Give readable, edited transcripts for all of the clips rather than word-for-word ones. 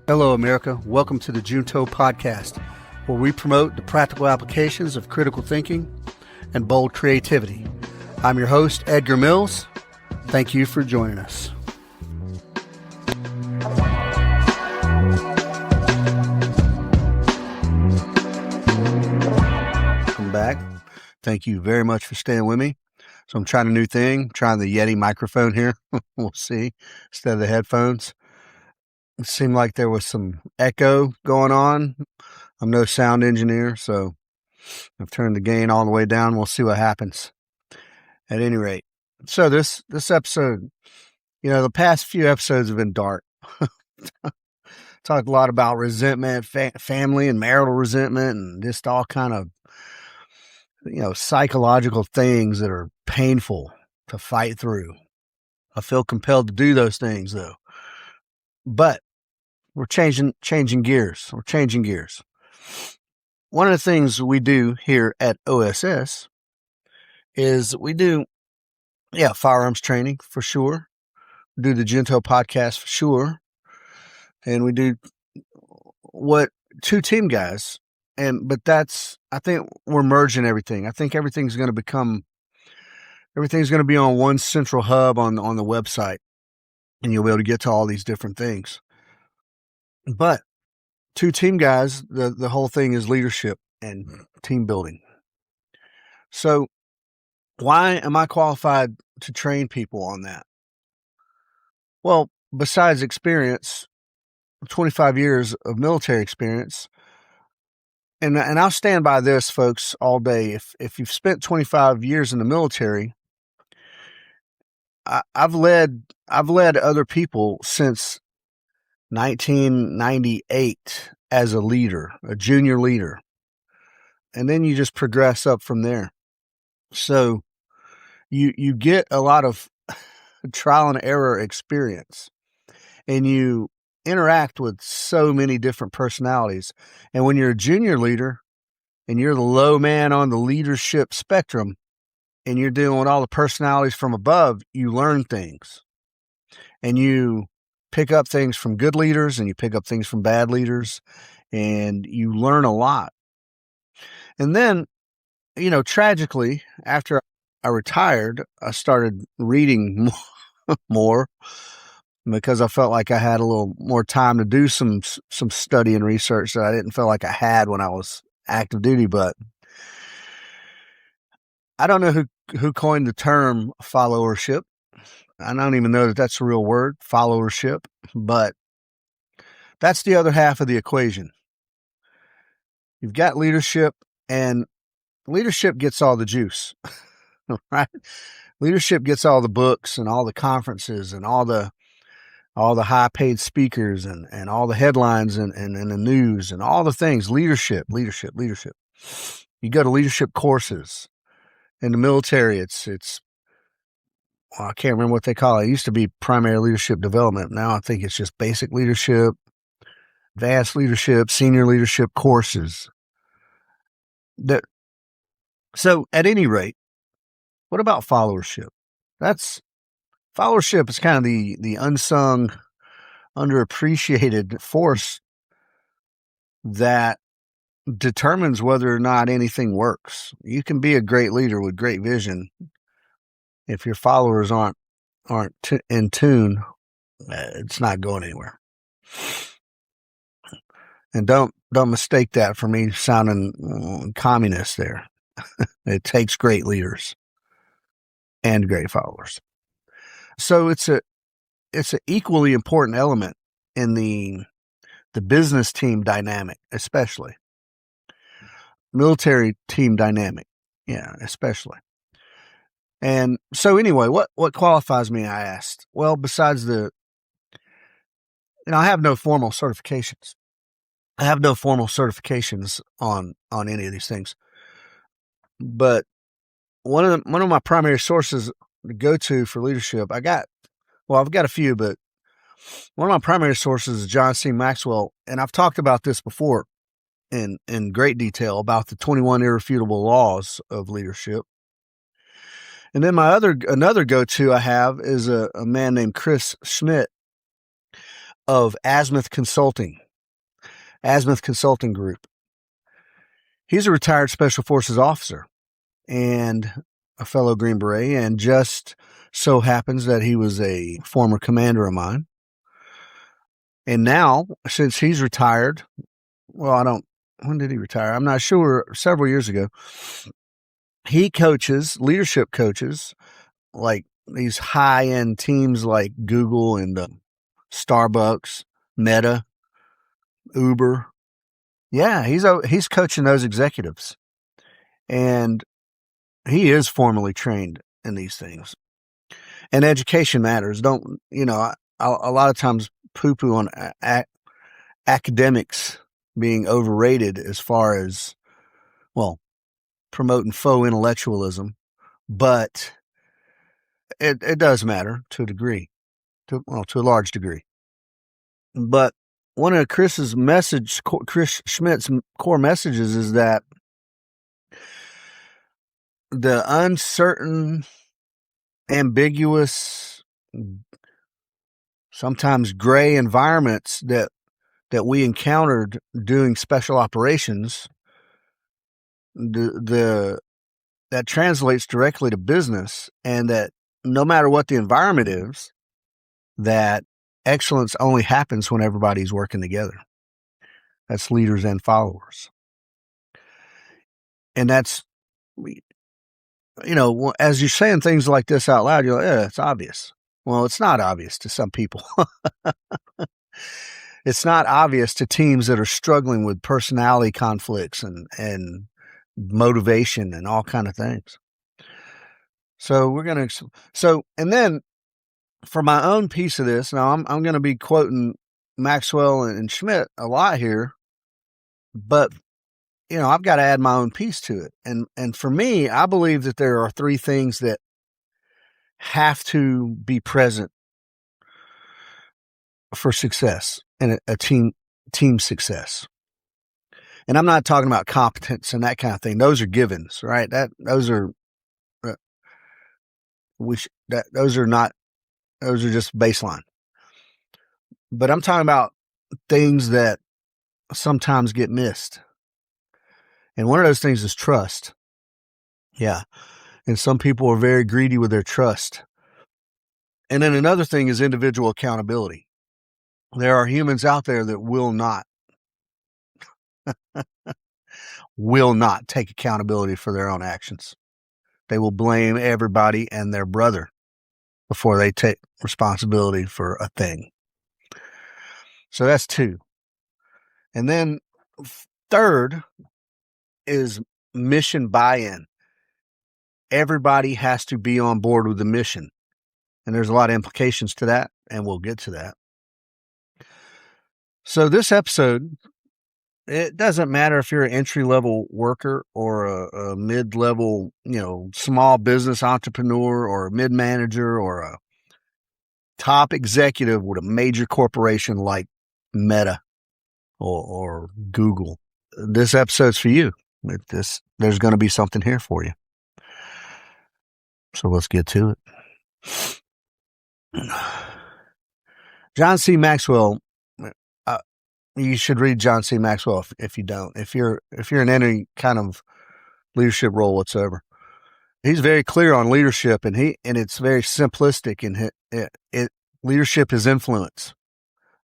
Hello, America. Welcome to the Junto Podcast, where we promote the practical applications of critical thinking and bold creativity. I'm your host, Edgar Mills. Thank you for joining us. Welcome back. Thank you very much for staying with me. So I'm trying a new thing, trying the Yeti microphone here. We'll see, instead of the headphones. It seemed like there was some echo going on. I'm no sound engineer, so I've turned the gain all the way down. We'll see what happens. At any rate, so this episode, the past few episodes have been dark. Talked a lot about resentment, family and marital resentment, and just all kind of, psychological things that are painful to fight through. I feel compelled to do those things, though. But we're changing gears. We're changing gears. One of the things we do here at OSS is we do, firearms training for sure. We do the Junto podcast for sure. And we do what two team guys. But I think we're merging everything. I think everything's going to be on one central hub on the website, and you'll be able to get to all these different things. But two team guys, the whole thing is leadership and team building. So why am I qualified to train people on that? Well, besides experience, 25 years of military experience, and I'll stand by this, folks, all day. If you've spent 25 years in the military, I've led other people since 1998 as a leader, a junior leader. And then you just progress up from there. So you get a lot of trial and error experience, and you interact with so many different personalities. And when you're a junior leader and you're the low man on the leadership spectrum and you're dealing with all the personalities from above, you learn things. And you pick up things from good leaders and you pick up things from bad leaders, and you learn a lot. And then, tragically, after I retired, I started reading more because I felt like I had a little more time to do some study and research that I didn't feel like I had when I was active duty. But I don't know who coined the term followership. I don't even know that that's a real word, followership, but that's the other half of the equation. You've got leadership, and leadership gets all the juice, right? Leadership gets all the books and all the conferences and all the high paid speakers and all the headlines and the news and all the things. Leadership. You go to leadership courses. In the military, I can't remember what they call it. It used to be primary leadership development. Now I think it's just basic leadership, advanced leadership, senior leadership courses. So at any rate, what about followership? Followership is kind of the unsung, underappreciated force that determines whether or not anything works. You can be a great leader with great vision. If your followers aren't in tune, it's not going anywhere. And don't mistake that for me sounding communist there. It takes great leaders and great followers. So it's an equally important element in the business team dynamic, especially military team dynamic, especially. And so anyway, what qualifies me, I asked? Well, besides I have no formal certifications. I have no formal certifications on any of these things. But one of my primary sources to go to for leadership, I've got a few, but one of my primary sources is John C. Maxwell, and I've talked about this before in great detail about the 21 irrefutable laws of leadership. And then another go-to I have is a man named Chris Schmitt. of Azimuth Consulting Group. He's a retired Special Forces officer and a fellow Green Beret, and just so happens that he was a former commander of mine. And now, since he's retired, when did he retire? I'm not sure, several years ago. He coaches, leadership coaches, like these high-end teams like Google and Starbucks, Meta, Uber. Yeah, he's coaching those executives. And he is formally trained in these things. And education matters. A lot of times poo-poo on academics being overrated as far as, promoting faux intellectualism. But it does matter to a degree, to a large degree. But one of Chris Schmitt's core messages is that the uncertain, ambiguous, sometimes gray environments that we encountered doing special operations, that translates directly to business, and that no matter what the environment is, that excellence only happens when everybody's working together. That's leaders and followers. And that's, as you're saying things like this out loud, you're like, yeah, it's obvious. Well, it's not obvious to some people. It's not obvious to teams that are struggling with personality conflicts and motivation and all kind of things. So and then for my own piece of this, now I'm going to be quoting Maxwell and Schmitt a lot here, but I've got to add my own piece to it. And for me, I believe that there are three things that have to be present for success and a team success. And I'm not talking about competence and that kind of thing. Those are givens, right? Those are just baseline. But I'm talking about things that sometimes get missed. And one of those things is trust. Yeah. And some people are very greedy with their trust. And then another thing is individual accountability. There are humans out there that will not take accountability for their own actions. They will blame everybody and their brother before they take responsibility for a thing. So that's two. And then third is mission buy-in. Everybody has to be on board with the mission. And there's a lot of implications to that, and we'll get to that. So this episode, it doesn't matter if you're an entry-level worker or a mid-level, small business entrepreneur or a mid-manager or a top executive with a major corporation like Meta or Google. This episode's for you. There's going to be something here for you. So let's get to it. John C. Maxwell. You should read John C. Maxwell if you don't. If you're in any kind of leadership role whatsoever, he's very clear on leadership, and it's very simplistic. And leadership is influence,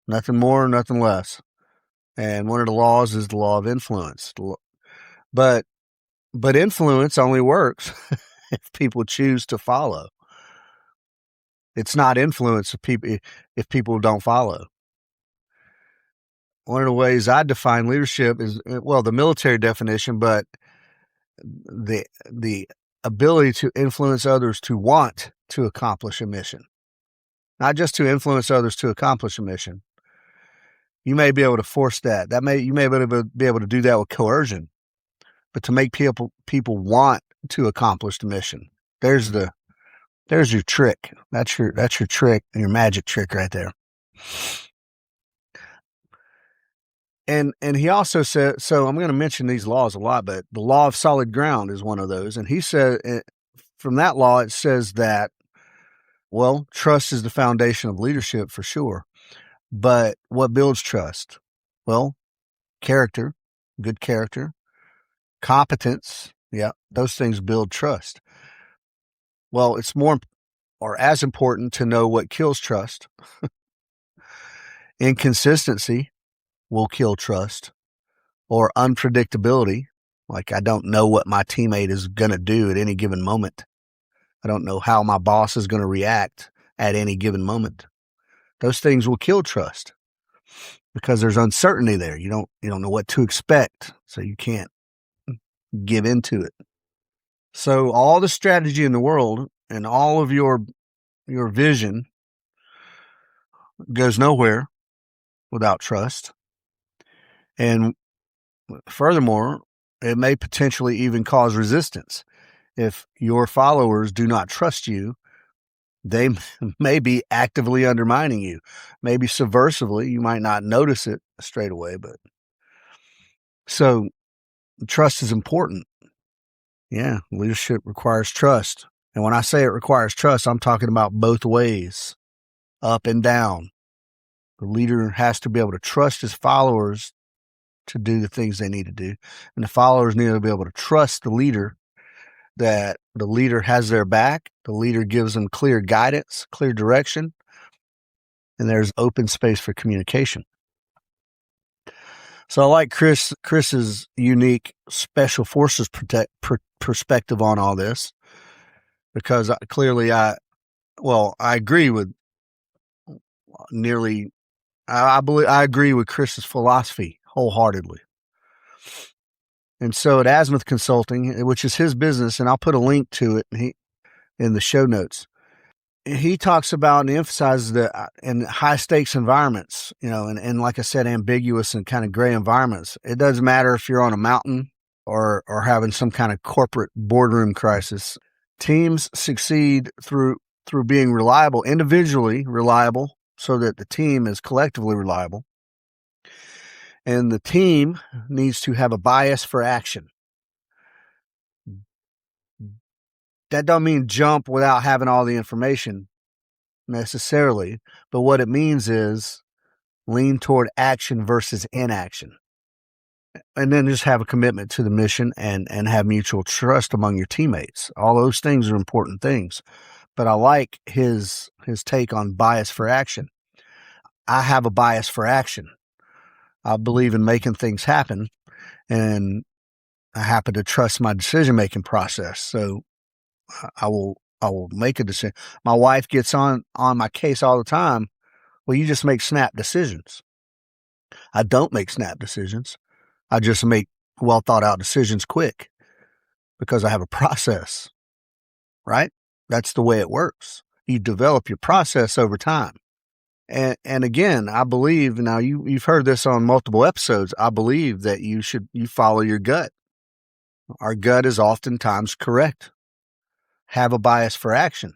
nothing more, nothing less. And one of the laws is the law of influence. But influence only works if people choose to follow. It's not influence if people don't follow. One of the ways I define leadership is, the military definition, but the ability to influence others to want to accomplish a mission. Not just to influence others to accomplish a mission. You may be able to force that. You may be able to do that with coercion, but to make people want to accomplish the mission. There's your trick. That's your trick, your magic trick right there. And he also said, so I'm going to mention these laws a lot, but the law of solid ground is one of those. And he said, from that law, it says that, trust is the foundation of leadership for sure. But what builds trust? Well, character, good character, competence. Yeah, those things build trust. Well, it's more or as important to know what kills trust. Inconsistency will kill trust, or unpredictability. Like, I don't know what my teammate is going to do at any given moment. I don't know how my boss is going to react at any given moment. Those things will kill trust because there's uncertainty there. You don't know what to expect, so you can't give into it. So all the strategy in the world and all of your vision goes nowhere without trust. And furthermore, it may potentially even cause resistance. If your followers do not trust you, they may be actively undermining you, maybe subversively. You might not notice it straight away, but so trust is important. Yeah, leadership requires trust. And when I say it requires trust, I'm talking about both ways, up and down. The leader has to be able to trust his followers to do the things they need to do. And the followers need to be able to trust the leader, that the leader has their back. The leader gives them clear guidance, clear direction, and there's open space for communication. So I like Chris's unique special forces perspective on all this, because clearly I agree with I agree with Chris's philosophy wholeheartedly. And so at Azimuth Consulting, which is his business, and I'll put a link to it in the show notes, he talks about and emphasizes that in high stakes environments, and like I said, ambiguous and kind of gray environments, it doesn't matter if you're on a mountain or having some kind of corporate boardroom crisis. Teams succeed through being reliable, individually reliable, so that the team is collectively reliable. And the team needs to have a bias for action. That don't mean jump without having all the information necessarily, but what it means is lean toward action versus inaction. And then just have a commitment to the mission and have mutual trust among your teammates. All those things are important things. But I like his take on bias for action. I have a bias for action. I believe in making things happen, and I happen to trust my decision-making process. So I will make a decision. My wife gets on my case all the time. Well, you just make snap decisions. I don't make snap decisions. I just make well thought out decisions quick because I have a process, right? That's the way it works. You develop your process over time. And again, I believe, now you've heard this on multiple episodes, I believe that you follow your gut. Our gut is oftentimes correct. Have a bias for action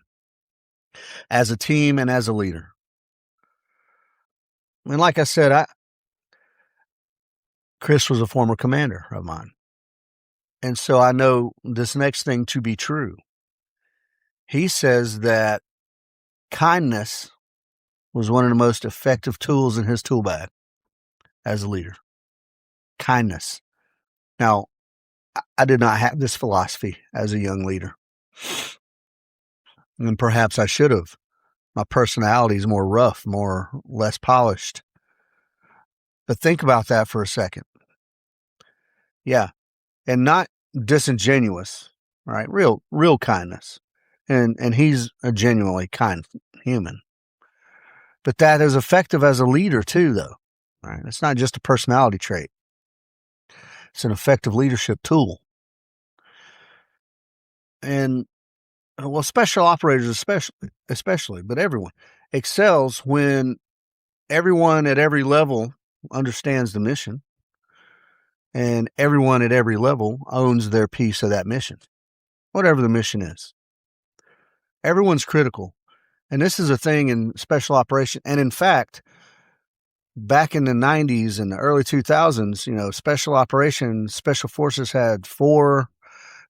as a team and as a leader. And like I said, Chris was a former commander of mine. And so I know this next thing to be true. He says that kindness was one of the most effective tools in his tool bag as a leader. Kindness. Now, I did not have this philosophy as a young leader. And perhaps I should have. My personality is more rough, less polished. But think about that for a second. Yeah. And not disingenuous, right? Real kindness. And he's a genuinely kind human. But that is effective as a leader too, though. Right? It's not just a personality trait. It's an effective leadership tool. And well, special operators especially, but everyone excels when everyone at every level understands the mission and everyone at every level owns their piece of that mission, whatever the mission is. Everyone's critical. And this is a thing in special operation. And in fact, back in the 90s and the early 2000s, special operations, special forces had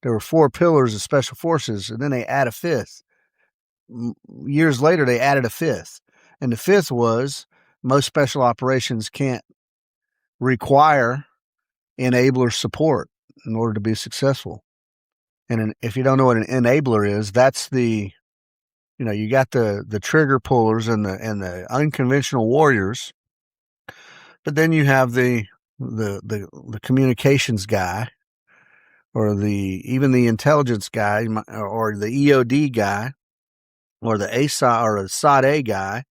there were 4 pillars of special forces, and then they add a 5th. Years later, they added a 5th. And the 5th was most special operations can't require enabler support in order to be successful. And if you don't know what an enabler is, that's you got the trigger pullers and the unconventional warriors, but then you have the communications guy, or even the intelligence guy, or the EOD guy, or the ASI or the SOD A guy,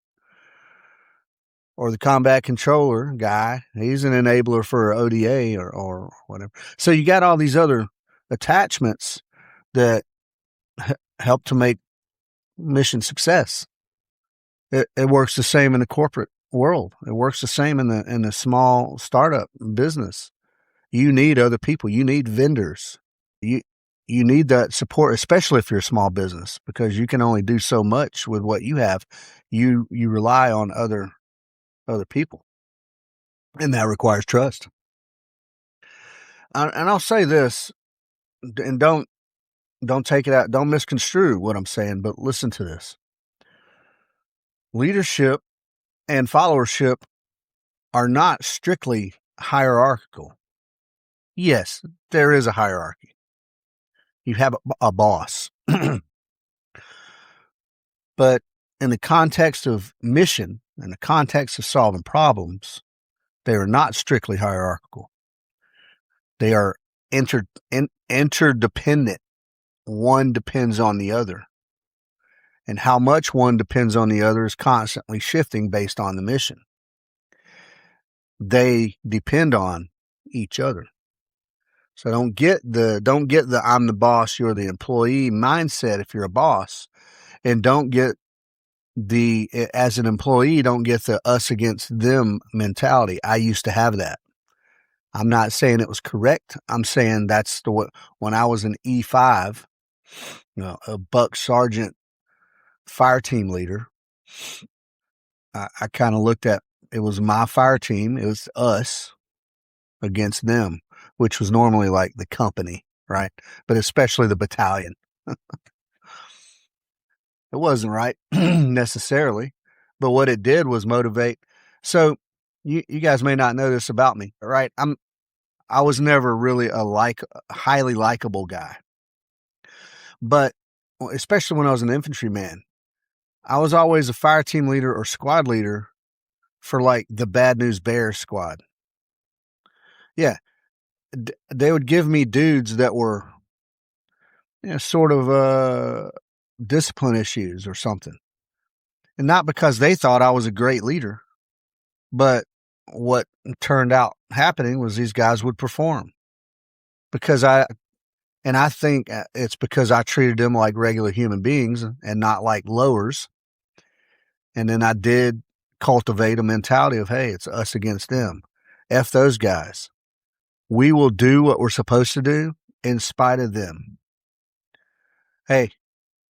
or the combat controller guy. He's an enabler for ODA or whatever. So you got all these other attachments that help to make mission success. It works the same in the corporate world. It works the same in the small startup business. You need other people. You need vendors. You need that support, especially if you're a small business, because you can only do so much with what you have. You rely on other people, and that requires trust. And I'll say this, and don't take it out, don't misconstrue what I'm saying, but listen to this. Leadership and followership are not strictly hierarchical. Yes, there is a hierarchy. You have a boss. But in the context of mission, in the context of solving problems, they are not strictly hierarchical. They are interdependent. One depends on the other. And how much one depends on the other is constantly shifting based on the mission. They depend on each other. So don't get the I'm the boss, you're the employee mindset if you're a boss. And don't get as an employee, don't get the us against them mentality. I used to have that. I'm not saying it was correct. I'm saying that's when I was an E5, a buck sergeant fire team leader, I kind of looked at, it was my fire team. It was us against them, which was normally like the company, right? But especially the battalion. It wasn't right necessarily, but what it did was motivate. So you guys may not know this about me, right? I was never really a highly likable guy, but especially when I was an infantryman, I was always a fire team leader or squad leader for like the Bad News Bears squad. Yeah. They would give me dudes that were, sort of, discipline issues or something. And not because they thought I was a great leader, but what turned out happening was these guys would perform and I think it's because I treated them like regular human beings and not like lowers. And then I did cultivate a mentality of, hey, it's us against them. F those guys. We will do what we're supposed to do in spite of them. Hey,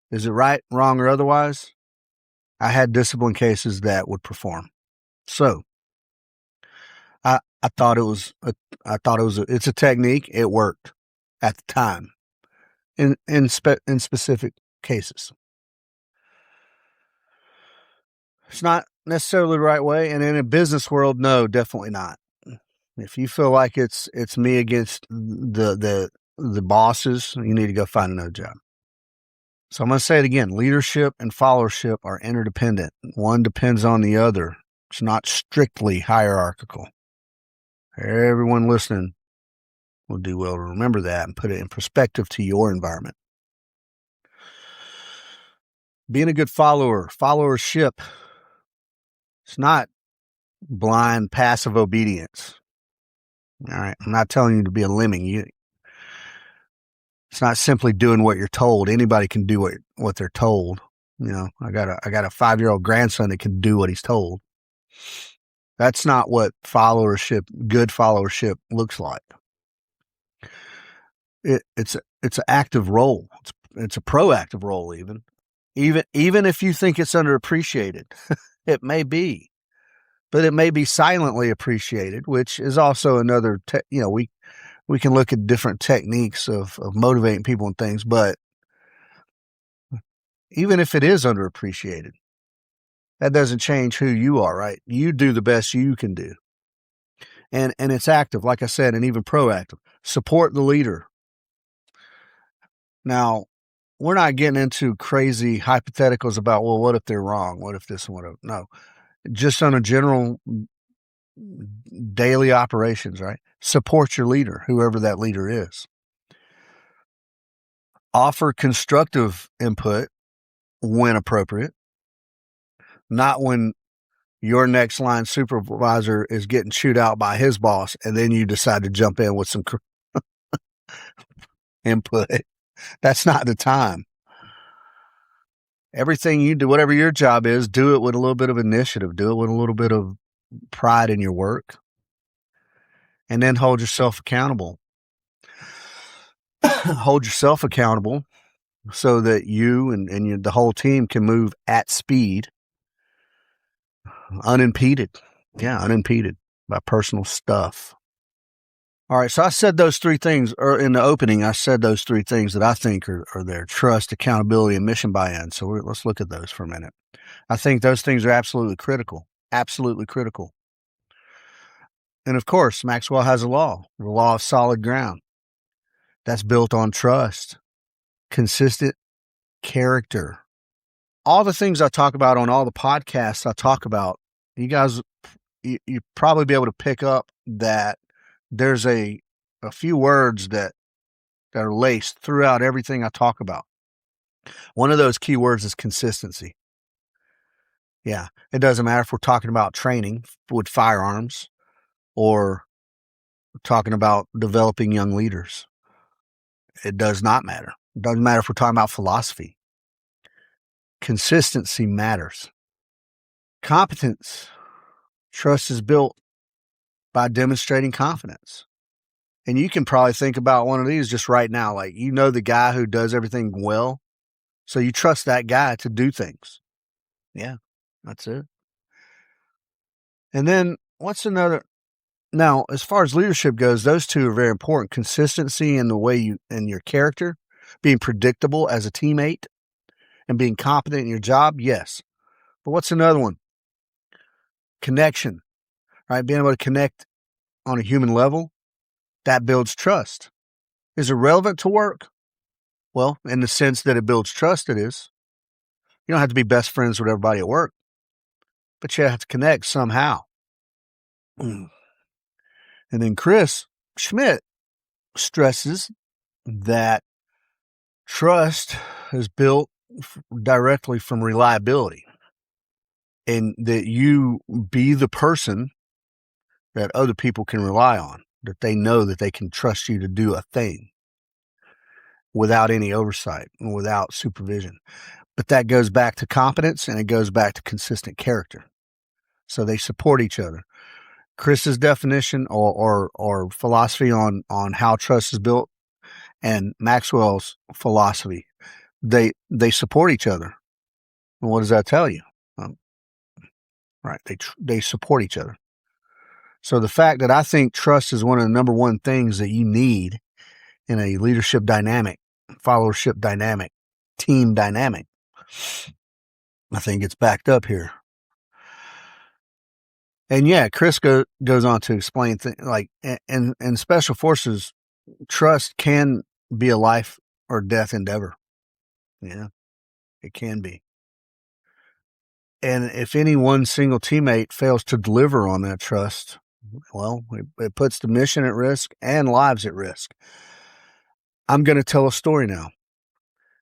is it right, wrong, or otherwise? I had discipline cases that would perform. So I thought it's a technique. It worked at the time in specific cases. It's not necessarily the right way. And in a business world, no, definitely not. If you feel like it's me against the bosses, you need to go find another job. So I'm going to say it again. Leadership and followership are interdependent. One depends on the other. It's not strictly hierarchical. Everyone listening will do well to remember that and put it in perspective to your environment. Being a good followership, it's not blind passive obedience. All right. I'm not telling you to be a lemming. It's not simply doing what you're told. Anybody can do what they're told. I got a 5-year-old grandson that can do what he's told. That's not what good followership looks like. It's an active role. It's a proactive role even if you think it's underappreciated. It may be, but it may be silently appreciated, which is also another, we can look at different techniques of motivating people and things, but even if it is underappreciated, That doesn't change who you are, right? You do the best you can do. And it's active, like I said, and even proactive. Support the leader. Now, we're not getting into crazy hypotheticals about, well, what if they're wrong? What if this and what if, no. Just on a general daily operations, right? Support your leader, whoever that leader is. Offer constructive input when appropriate, not when your next line supervisor is getting chewed out by his boss and then you decide to jump in with some input. That's not the time. Everything you do, whatever your job is, do it with a little bit of initiative, do it with a little bit of pride in your work, and then hold yourself accountable. Hold yourself accountable so that you and the whole team can move at speed, unimpeded. Yeah, unimpeded by personal stuff. All right, so I said those three things, or in the opening, I said those three things that I think are there: trust, accountability, and mission buy-in. So let's look at those for a minute. I think those things are absolutely critical, absolutely critical. And of course, Maxwell has a law, the law of solid ground. That's built on trust, consistent character. All the things I talk about on all the podcasts I talk about, you guys, you probably be able to pick up that there's a few words that are laced throughout everything I talk about. One of those key words is consistency. Yeah, it doesn't matter if we're talking about training with firearms or talking about developing young leaders. It does not matter. It doesn't matter if we're talking about philosophy. Consistency matters. Competence. Trust is built by demonstrating confidence. And you can probably think about one of these just right now. Like, you know, the guy who does everything well. So you trust that guy to do things. Yeah, that's it. And then what's another? Now, as far as leadership goes, those two are very important. Consistency in the way you, in your character, being predictable as a teammate, and being competent in your job. Yes. But what's another one? Connection, right? Being able to connect on a human level, that builds trust. Is it relevant to work? Well, in the sense that it builds trust, it is. You don't have to be best friends with everybody at work, but you have to connect somehow. And then Chris Schmitt stresses that trust is built directly from reliability, and that you be the person that other people can rely on, that they know that they can trust you to do a thing without any oversight and without supervision. But that goes back to competence, and it goes back to consistent character. So they support each other. Chris's definition or philosophy on how trust is built, and Maxwell's philosophy, they support each other. And what does that tell you? Right, they support each other. So the fact that I think trust is one of the number one things that you need in a leadership dynamic, followership dynamic, team dynamic, I think it's backed up here. And yeah, Chris goes on to explain things like, in special forces, trust can be a life or death endeavor. Yeah, it can be. And if any one single teammate fails to deliver on that trust, well, it puts the mission at risk and lives at risk. I'm going to tell a story now.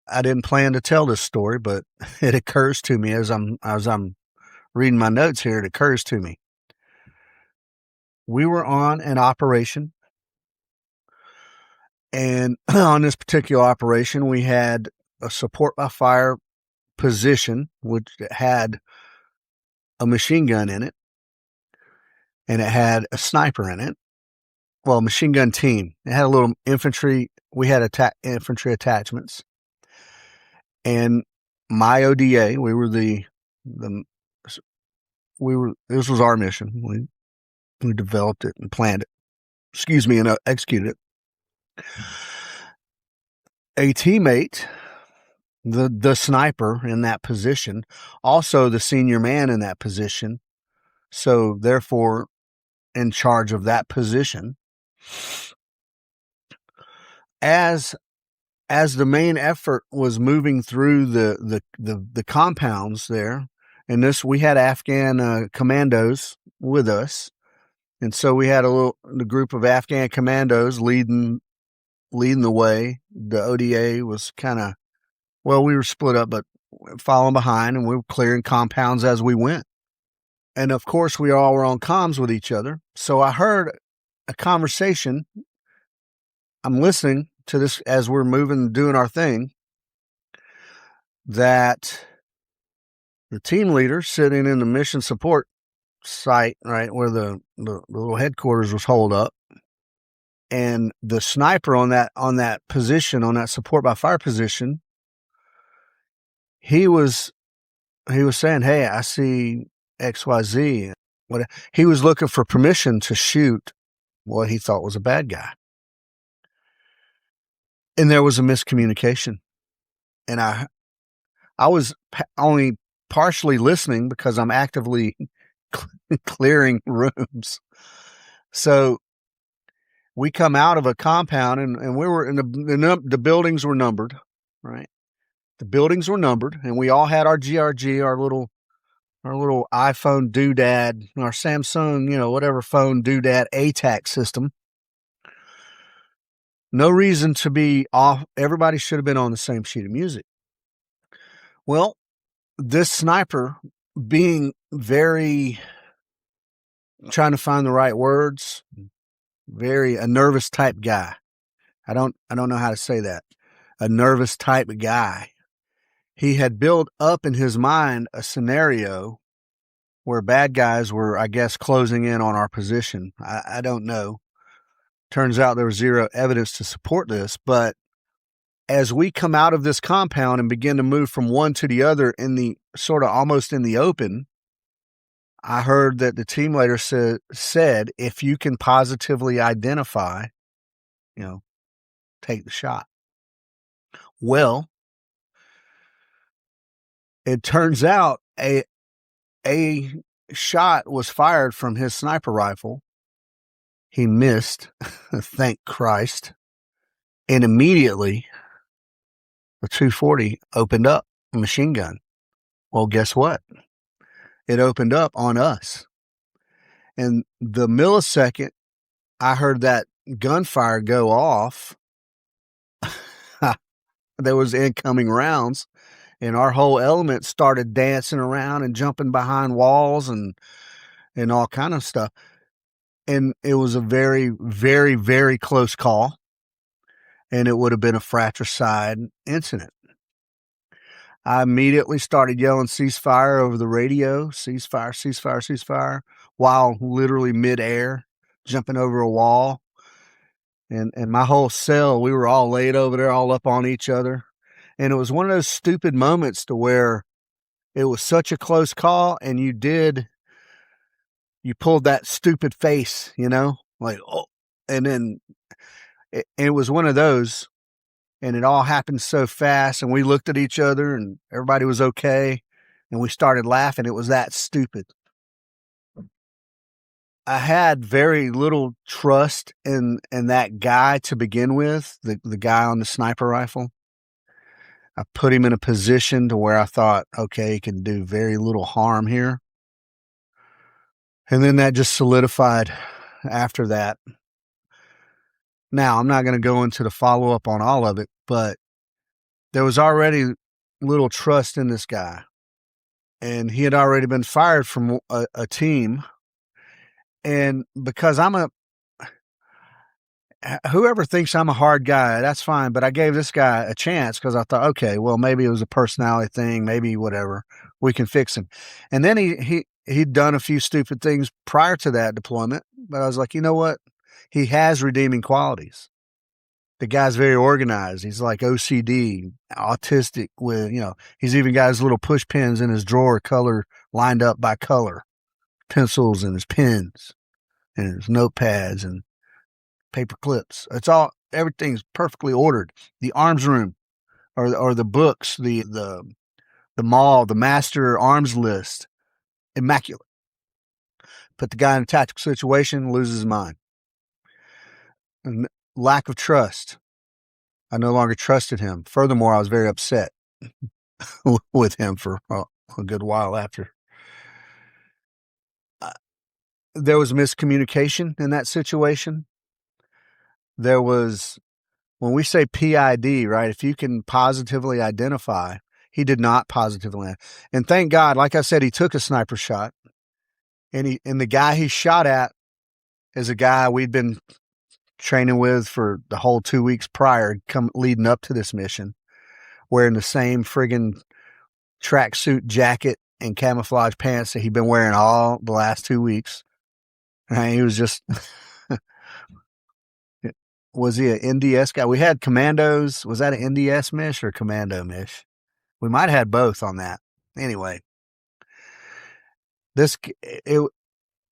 I didn't plan to tell this story, but it occurs to me as I'm reading my notes here. It occurs to me. We were on an operation, and on this particular operation, we had a support by fire position, which had a machine gun in it, and it had a sniper in it. Well, machine gun team. It had a little infantry. We had infantry attachments, and my ODA. We were this was our mission. We developed it and planned it. And executed it. A teammate the sniper in that position, also the senior man in that position. So therefore, in charge of that position. As the main effort was moving through the compounds there, and we had Afghan commandos with us, and so we had the group of Afghan commandos leading the way. The ODA was we were split up, but following behind, and we were clearing compounds as we went. And of course, we all were on comms with each other. So I heard a conversation. I'm listening to this as we're moving, doing our thing, that the team leader sitting in the mission support site, right where the little headquarters was holed up, and the sniper on that position, on that support by fire position, he was saying, "Hey, I see XYZ." He was looking for permission to shoot what he thought was a bad guy. And there was a miscommunication. And I was only partially listening because I'm actively clearing rooms. So we come out of a compound, and we were in the buildings were numbered, right? The buildings were numbered, and we all had our GRG, our little iPhone doodad, our Samsung, whatever phone doodad ATAC system. No reason to be off. Everybody should have been on the same sheet of music. Well, this sniper, being very trying to find the right words, a nervous type guy. I don't know how to say that. A nervous type guy. He had built up in his mind a scenario where bad guys were, I guess, closing in on our position. I don't know. Turns out there was zero evidence to support this, but as we come out of this compound and begin to move from one to the other in the sort of almost in the open, I heard that the team leader said, if you can positively identify, take the shot. Well, it turns out a shot was fired from his sniper rifle. He missed, thank Christ. And immediately, the 240 opened up, a machine gun. Well, guess what? It opened up on us. And the millisecond I heard that gunfire go off, there was incoming rounds, and our whole element started dancing around and jumping behind walls and all kind of stuff. And it was a very, very, very close call, and it would have been a fratricide incident. I immediately started yelling ceasefire over the radio, ceasefire, ceasefire, ceasefire, while literally midair, jumping over a wall. And my whole cell, we were all laid over there, all up on each other. And it was one of those stupid moments to where it was such a close call, and you pulled that stupid face, like, oh, and then it was one of those, and it all happened so fast, and we looked at each other, and everybody was okay, and we started laughing. It was that stupid. I had very little trust in that guy to begin with, the guy on the sniper rifle. I put him in a position to where I thought, okay, he can do very little harm here. And then that just solidified after that. Now, I'm not going to go into the follow-up on all of it, but there was already little trust in this guy. And he had already been fired from a team. And because whoever thinks I'm a hard guy, that's fine. But I gave this guy a chance because I thought, okay, well, maybe it was a personality thing, maybe whatever. We can fix him. And then he'd done a few stupid things prior to that deployment. But I was like, you know what? He has redeeming qualities. The guy's very organized. He's like OCD, autistic with, he's even got his little push pins in his drawer, color lined up by color, pencils and his pens and his notepads and paper clips. Everything's perfectly ordered. The arms room, or the books, the maul, the master arms list, immaculate. Put the guy in a tactical situation, loses his mind. And lack of trust. I no longer trusted him. Furthermore, I was very upset with him for a good while after. There was miscommunication in that situation. There was, when we say PID, right? If you can positively identify, he did not positively. And thank God, like I said, he took a sniper shot. And the guy he shot at is a guy we'd been training with for the whole 2 weeks prior, leading up to this mission, wearing the same friggin' tracksuit jacket and camouflage pants that he'd been wearing all the last 2 weeks. And he was just, was he an NDS guy? We had commandos. Was that an NDS mish or commando mish? We might have had both on that. Anyway, it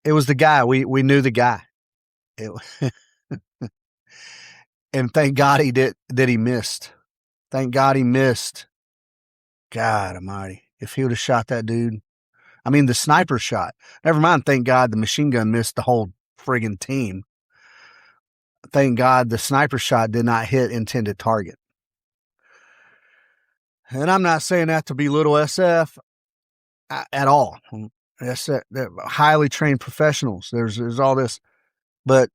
was the guy. We knew the guy. And thank God he missed. Thank God he missed. God almighty. If he would have shot that dude, I mean, the sniper shot, never mind. Thank God the machine gun missed the whole friggin' team. Thank God the sniper shot did not hit intended target. And I'm not saying that to belittle SF at all. They're highly trained professionals. There's all this, but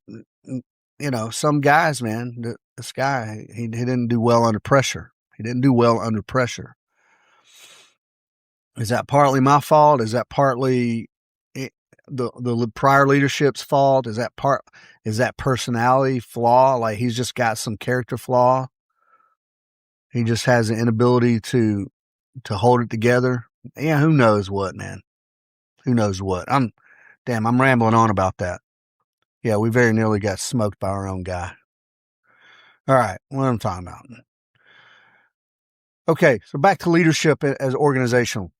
you know, some guys, man, this guy, he didn't do well under pressure. He didn't do well under pressure. Is that partly my fault? Is that partly the prior leadership's fault? Is that personality flaw? Like he's just got some character flaw. He just has an inability to hold it together. Yeah, who knows what, man? Who knows what? I'm rambling on about that. Yeah, we very nearly got smoked by our own guy. All right, what am I talking about? Okay, so back to leadership as organizational.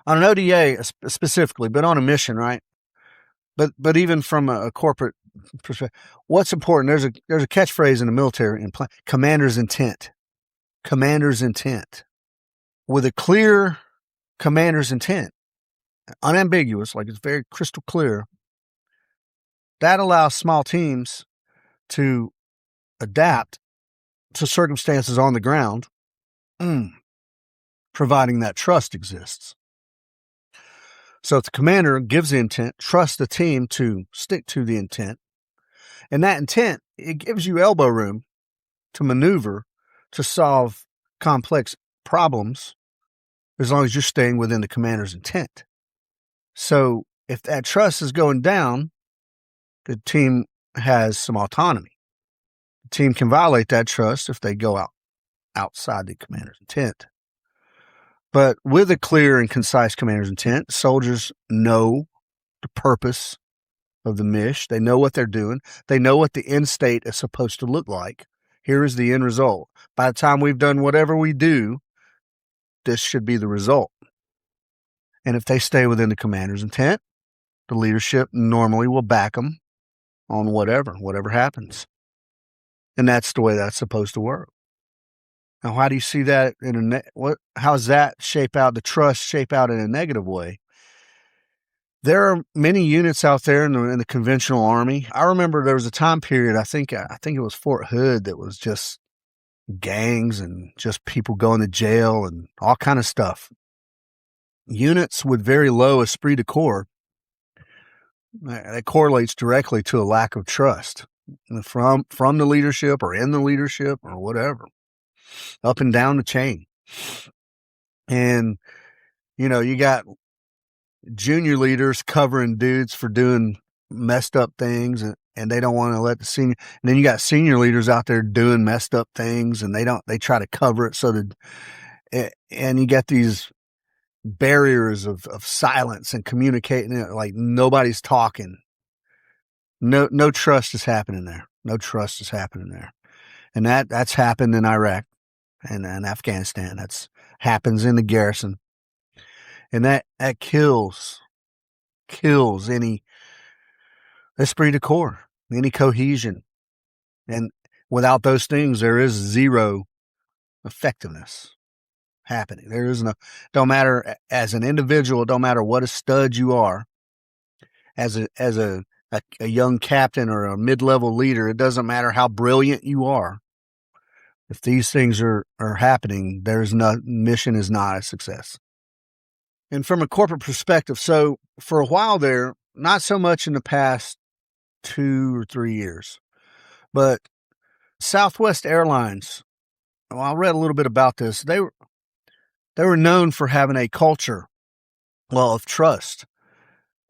On an ODA specifically, but on a mission, right? But even from a corporate perspective, what's important? There's a catchphrase in the military: commander's intent. Commander's intent. With a clear commander's intent, unambiguous, like it's very crystal clear, that allows small teams to adapt to circumstances on the ground, providing that trust exists. So if the commander gives the intent, trust the team to stick to the intent, and that intent, it gives you elbow room to maneuver to solve complex problems as long as you're staying within the commander's intent. So if that trust is going down, the team has some autonomy. The team can violate that trust if they go outside the commander's intent. But with a clear and concise commander's intent, soldiers know the purpose of the mission. They know what they're doing. They know what the end state is supposed to look like. Here is the end result. By the time we've done whatever we do, this should be the result. And if they stay within the commander's intent, the leadership normally will back them on whatever happens. And that's the way that's supposed to work. Now, how do you see that how does that the trust shape out in a negative way? There are many units out there in the conventional army. I remember there was a time period, I think it was Fort Hood, that was just gangs and just people going to jail and all kind of stuff. Units with very low esprit de corps, that correlates directly to a lack of trust from the leadership or in the leadership or whatever, up and down the chain. And, you know, you got junior leaders covering dudes for doing messed up things, and they don't want to let the senior, and then you got senior leaders out there doing messed up things, and they try to cover it so that, and you get these barriers of silence and communicating, like nobody's talking. No trust is happening there. No trust is happening there. And that's happened in Iraq and Afghanistan. That's happens in the garrison. And that kills any esprit de corps, any cohesion. And without those things, there is zero effectiveness happening. There is no, don't matter as an individual, don't matter what a stud you are, as a young captain or a mid-level leader, it doesn't matter how brilliant you are. If these things are happening, mission is not a success. And from a corporate perspective, so for a while there, not so much in the past 2 or 3 years, but Southwest Airlines, well, I read a little bit about this. They were known for having a culture, of trust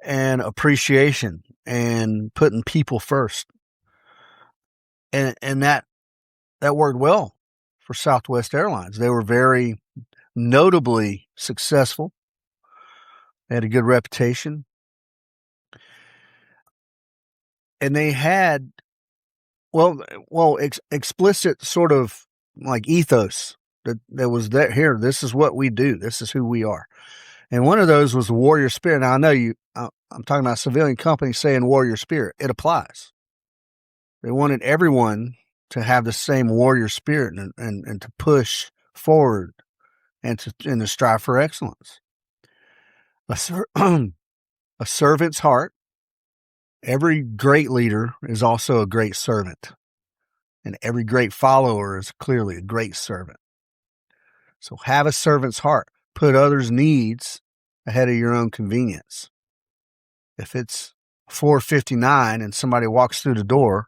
and appreciation and putting people first. And that worked well for Southwest Airlines. They were very notably successful. They had a good reputation. And they had, explicit sort of like ethos that was there. Here, this is what we do. This is who we are. And one of those was the warrior spirit. Now, I know I'm talking about a civilian company saying warrior spirit. It applies. They wanted everyone to have the same warrior spirit and to push forward and to strive for excellence. A servant's heart. Every great leader is also a great servant, and every great follower is clearly a great servant. So have a servant's heart. Put others' needs ahead of your own convenience. If it's 4:59 and somebody walks through the door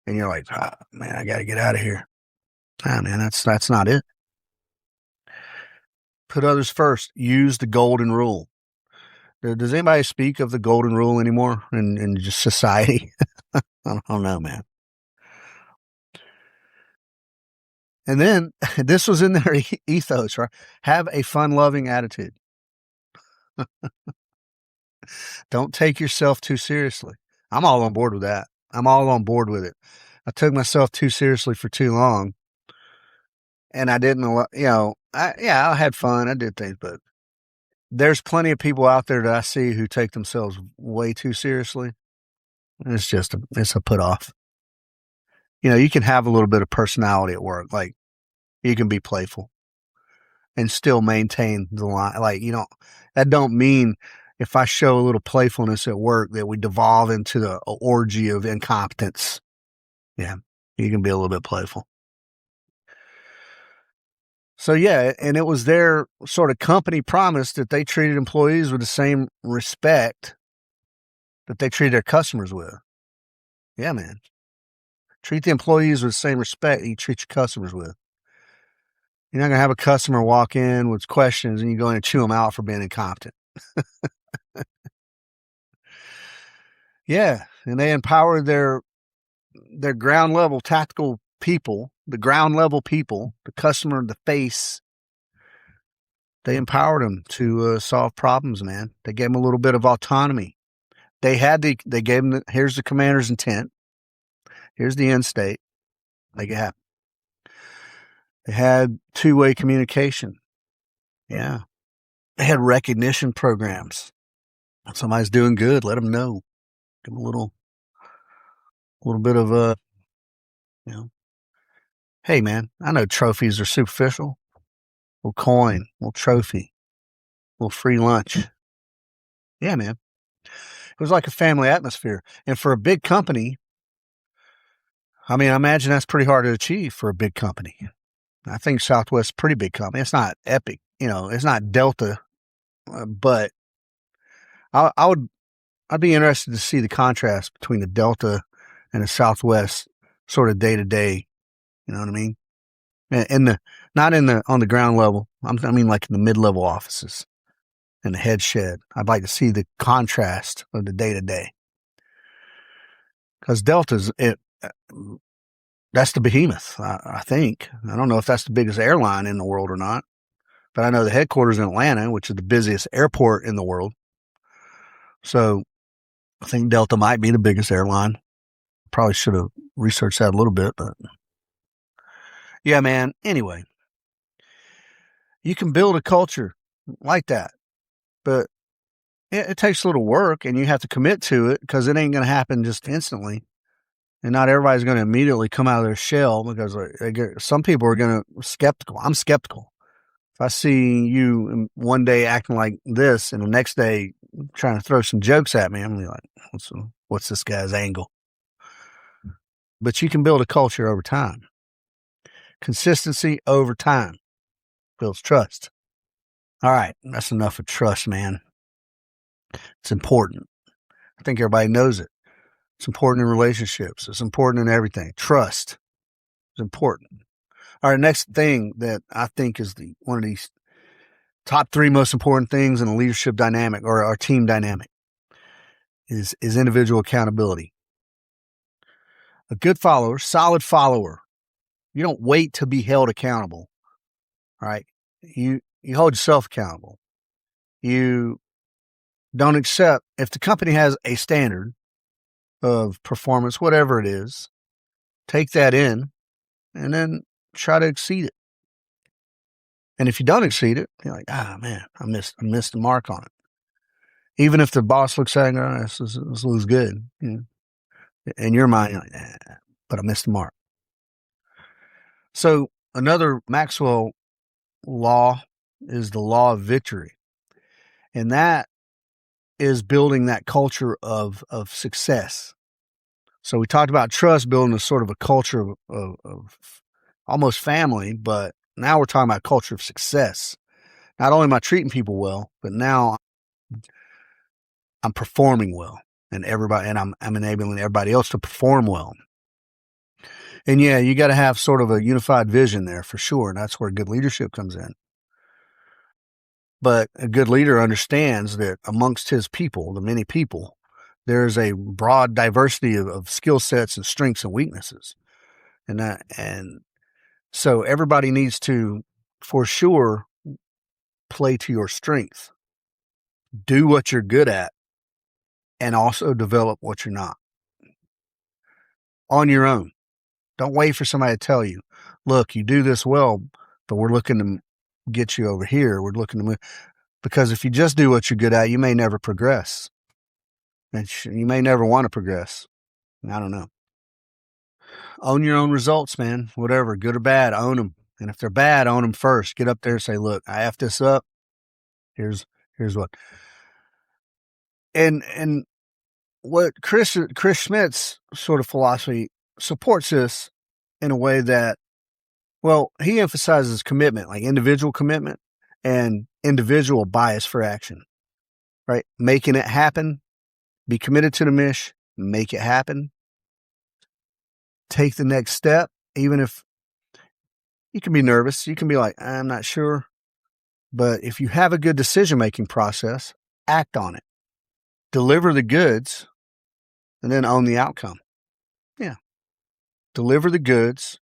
and you're like, man, I got to get out of here. Man, that's not it. Put others first. Use the golden rule. Does anybody speak of the golden rule anymore in just society? I don't know, man. And then this was in their ethos, right? Have a fun-loving attitude. Don't take yourself too seriously. I'm all on board with that. I'm all on board with it. I took myself too seriously for too long. And I didn't, I had fun. I did things, but there's plenty of people out there that I see who take themselves way too seriously. It's a put off. You can have a little bit of personality at work. Like, you can be playful and still maintain the line. Like, that don't mean if I show a little playfulness at work that we devolve into the orgy of incompetence. Yeah, you can be a little bit playful. So, yeah, and it was their sort of company promise that they treated employees with the same respect that they treat their customers with. Yeah, man. Treat the employees with the same respect that you treat your customers with. You're not going to have a customer walk in with questions and you go in and chew them out for being incompetent. Yeah, and they empowered their ground level tactical people, the ground level people, the customer, the face. They empowered them to solve problems, man. They gave them a little bit of autonomy. They gave them, here's the commander's intent. Here's the end state. Make it happen. They had two-way communication. Yeah. They had recognition programs. If somebody's doing good, let them know. Give them a little bit of hey, man, I know trophies are superficial. A little coin, a little trophy, a little free lunch. Yeah, man. It was like a family atmosphere. And for a big company, I imagine that's pretty hard to achieve for a big company. I think Southwest's a pretty big company. It's not Epic, it's not Delta, but I'd be interested to see the contrast between the Delta and the Southwest sort of day to day. You know what I mean? Not on the ground level. I mean, like in the mid-level offices and the head shed. I'd like to see the contrast of the day to day. Because Delta's that's the behemoth, I think. I don't know if that's the biggest airline in the world or not, but I know the headquarters in Atlanta, which is the busiest airport in the world. So I think Delta might be the biggest airline. Probably should have researched that a little bit, but yeah, man. Anyway, you can build a culture like that, but it takes a little work and you have to commit to it because it ain't going to happen just instantly. And not everybody's going to immediately come out of their shell, because some people are going to skeptical. I'm skeptical. If I see you one day acting like this and the next day trying to throw some jokes at me, I'm like, what's this guy's angle? But you can build a culture over time. Consistency over time builds trust. All right, that's enough of trust, man. It's important. I think everybody knows it. It's important in relationships. It's important in everything. Trust is important. All right, next thing that I think is one of these top 3 most important things in a leadership dynamic or our team dynamic is individual accountability. A good follower, solid follower, you don't wait to be held accountable. All right. You hold yourself accountable. You don't accept, if the company has a standard of performance, whatever it is, take that in and then try to exceed it. And if you don't exceed it, you're like, man, I missed the mark on it. Even if the boss looks at it, this looks good. You know, in your mind, you're like, but I missed the mark. So another Maxwell law is the law of victory. And that is building that culture of success. So we talked about trust, building a sort of a culture of almost family, but now we're talking about culture of success. Not only am I treating people well, but now I'm performing well, and I'm enabling everybody else to perform well. And yeah, you got to have sort of a unified vision there for sure. And that's where good leadership comes in. But a good leader understands that amongst his people, the many people, there's a broad diversity of skill sets and strengths and weaknesses. And so everybody needs to, for sure, play to your strength. Do what you're good at, and also develop what you're not. On your own. Don't wait for somebody to tell you, look, you do this well, but we're looking to get you over here. We're looking to move. Because if you just do what you're good at, you may never progress. And you may never want to progress. I don't know. Own your own results, man. Whatever, good or bad, own them. And if they're bad, own them first. Get up there and say, look, I effed this up. Here's what. And what Chris Schmitt's sort of philosophy supports this in a way that, well, he emphasizes commitment, like individual commitment and individual bias for action, right? Making it happen, be committed to the mission, make it happen, take the next step, even if you can be nervous. You can be like, I'm not sure. But if you have a good decision-making process, act on it. Deliver the goods and then own the outcome. Yeah. Deliver the goods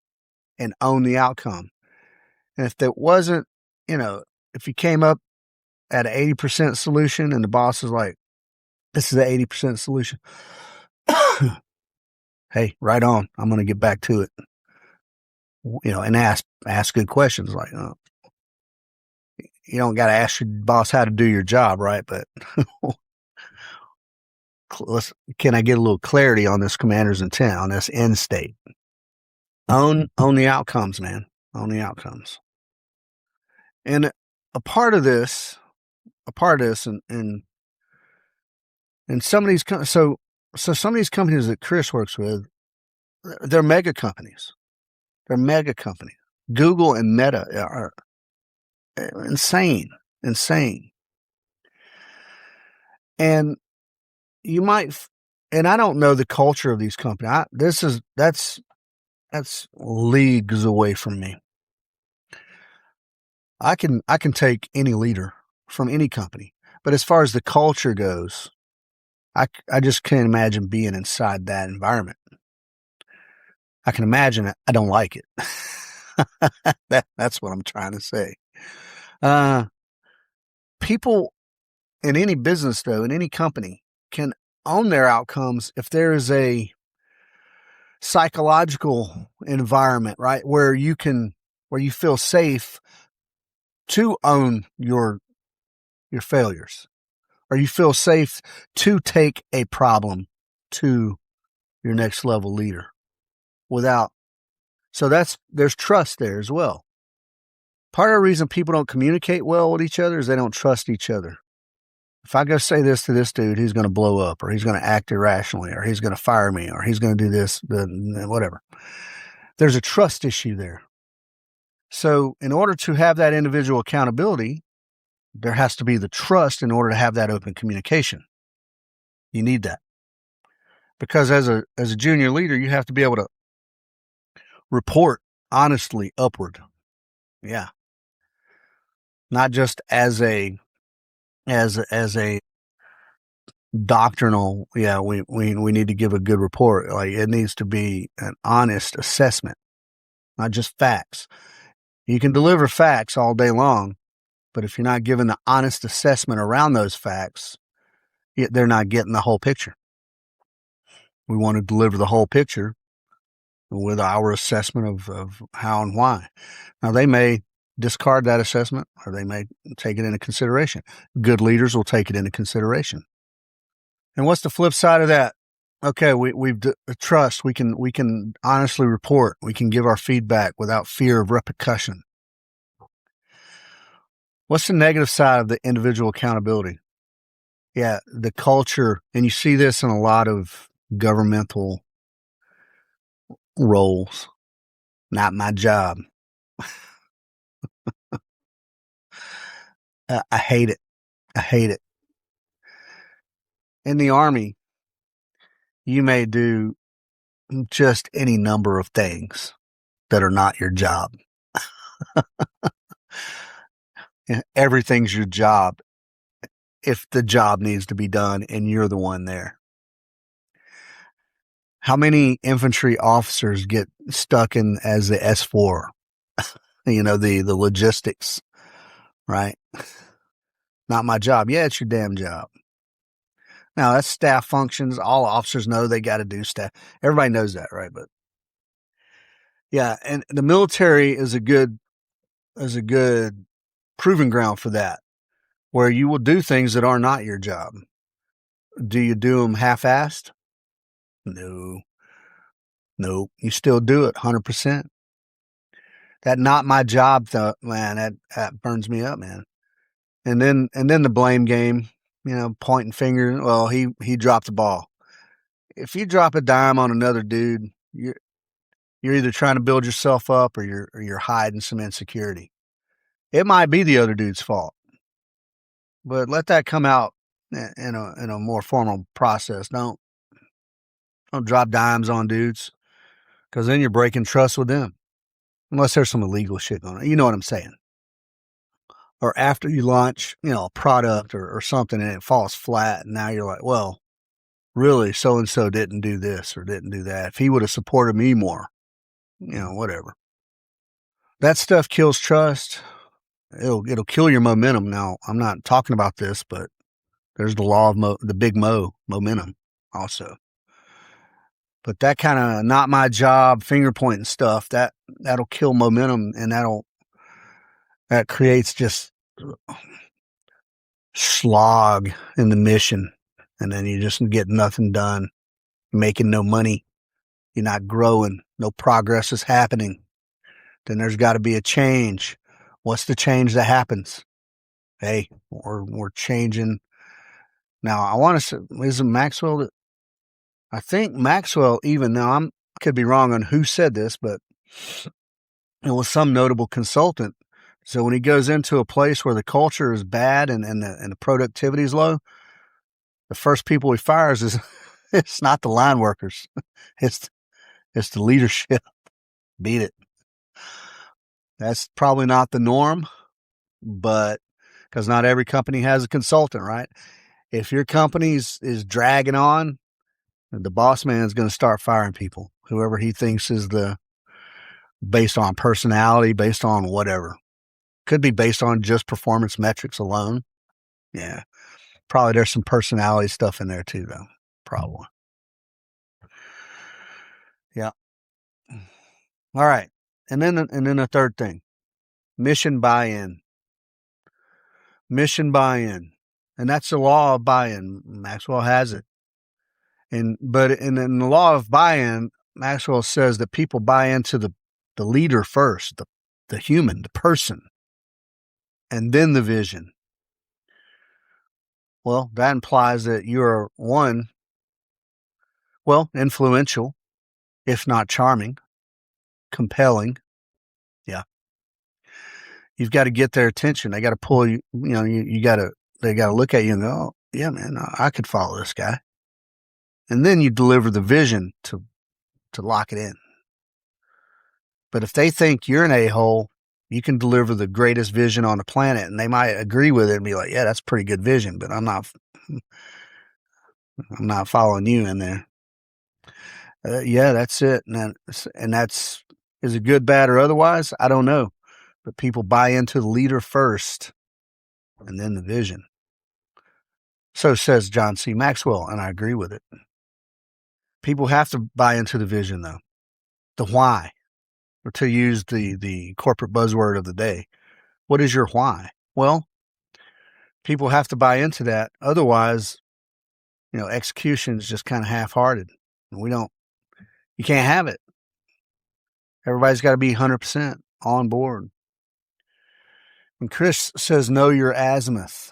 and own the outcome. And if that wasn't, if you came up at an 80% solution and the boss is like, this is the 80% solution. Hey, right on. I'm going to get back to it. And ask good questions like, you don't got to ask your boss how to do your job, right? But can I get a little clarity on this commander's intent, on this end state? Own the outcomes, man. Own the outcomes. And a part of this, and some of these, so some of these companies that Chris works with, they're mega companies. They're mega companies. Google and Meta are insane. And you might, and I don't know the culture of these companies. That's leagues away from me. I can take any leader from any company, but as far as the culture goes, I just can't imagine being inside that environment. I can imagine it. I don't like it. That's what I'm trying to say. People in any business, though, in any company, can own their outcomes if there is a psychological environment, right, where you feel safe to own your failures, or you feel safe to take a problem to your next level leader. So there's trust there as well. Part of the reason people don't communicate well with each other is they don't trust each other. If I go say this to this dude, he's going to blow up, or he's going to act irrationally, or he's going to fire me, or he's going to do this, whatever. There's a trust issue there. So in order to have that individual accountability, there has to be the trust in order to have that open communication. You need that. Because as a junior leader, you have to be able to report honestly upward. Yeah. Not just as a doctrinal, yeah, we need to give a good report. Like, it needs to be an honest assessment, not just facts. You can deliver facts all day long, but if you're not giving the honest assessment around those facts, they're not getting the whole picture. We want to deliver the whole picture with our assessment of how and why. Now, they may discard that assessment, or they may take it into consideration. Good leaders will take it into consideration. And what's the flip side of that? Okay, we've trust. We can honestly report. We can give our feedback without fear of repercussion. What's the negative side of the individual accountability? Yeah, the culture, and you see this in a lot of governmental roles. Not my job. I hate it. I hate it. In the Army, you may do just any number of things that are not your job. Everything's your job if the job needs to be done and you're the one there. How many infantry officers get stuck in as the S4? The logistics, right? Not my job. Yeah, it's your damn job. Now, that's staff functions. All officers know they got to do staff. Everybody knows that, right? But yeah, and the military is a good proving ground for that, where you will do things that are not your job. Do you do them half-assed? No. You still do it 100%. That not my job, though, man, that burns me up, man. And then the blame game, pointing fingers. Well, he dropped the ball. If you drop a dime on another dude, you're either trying to build yourself up, or you're hiding some insecurity. It might be the other dude's fault, but let that come out in a more formal process. Don't drop dimes on dudes, because then you're breaking trust with them, unless there's some illegal shit going on. You know what I'm saying? Or after you launch, a product or something, and it falls flat, and now you're like, well, really, so-and-so didn't do this or didn't do that. If he would have supported me more, whatever. That stuff kills trust. It'll kill your momentum. Now, I'm not talking about this, but there's the law of the big momentum also. But that kind of not my job, finger pointing stuff, that'll kill momentum, and that creates just slog in the mission. And then you just get nothing done, making no money. You're not growing. No progress is happening. Then there's got to be a change. What's the change that happens? Hey, we're changing. Now, I want to say, isn't Maxwell? I think Maxwell, even now, I could be wrong on who said this, but it was some notable consultant. So when he goes into a place where the culture is bad and the productivity is low, the first people he fires is it's not the line workers, it's the leadership. Beat it. That's probably not the norm, but because not every company has a consultant, right? If your company is dragging on, the boss man is going to start firing people, whoever he thinks is based on personality, based on whatever. Could be based on just performance metrics alone. Yeah. Probably there's some personality stuff in there too, though. Probably. Yeah. All right. And then the third thing, mission buy-in. Mission buy-in. And that's the law of buy-in. Maxwell has it. But in the law of buy-in, Maxwell says that people buy into the leader first, the human, the person, and then the vision. Well, that implies that you're influential, if not charming, compelling. Yeah. You've got to get their attention. They got to pull you, they got to look at you and go, oh, yeah, man, I could follow this guy. And then you deliver the vision to lock it in. But if they think you're an a-hole, you can deliver the greatest vision on the planet, and they might agree with it and be like, yeah, that's pretty good vision, but I'm not following you in there. Yeah, that's it. And that's, is it good, bad, or otherwise? I don't know. But people buy into the leader first and then the vision. So says John C. Maxwell, and I agree with it. People have to buy into the vision, though. The why, or to use the corporate buzzword of the day. What is your why? Well, people have to buy into that. Otherwise, execution is just kind of half-hearted. You can't have it. Everybody's got to be 100% on board. And Chris says, know your azimuth.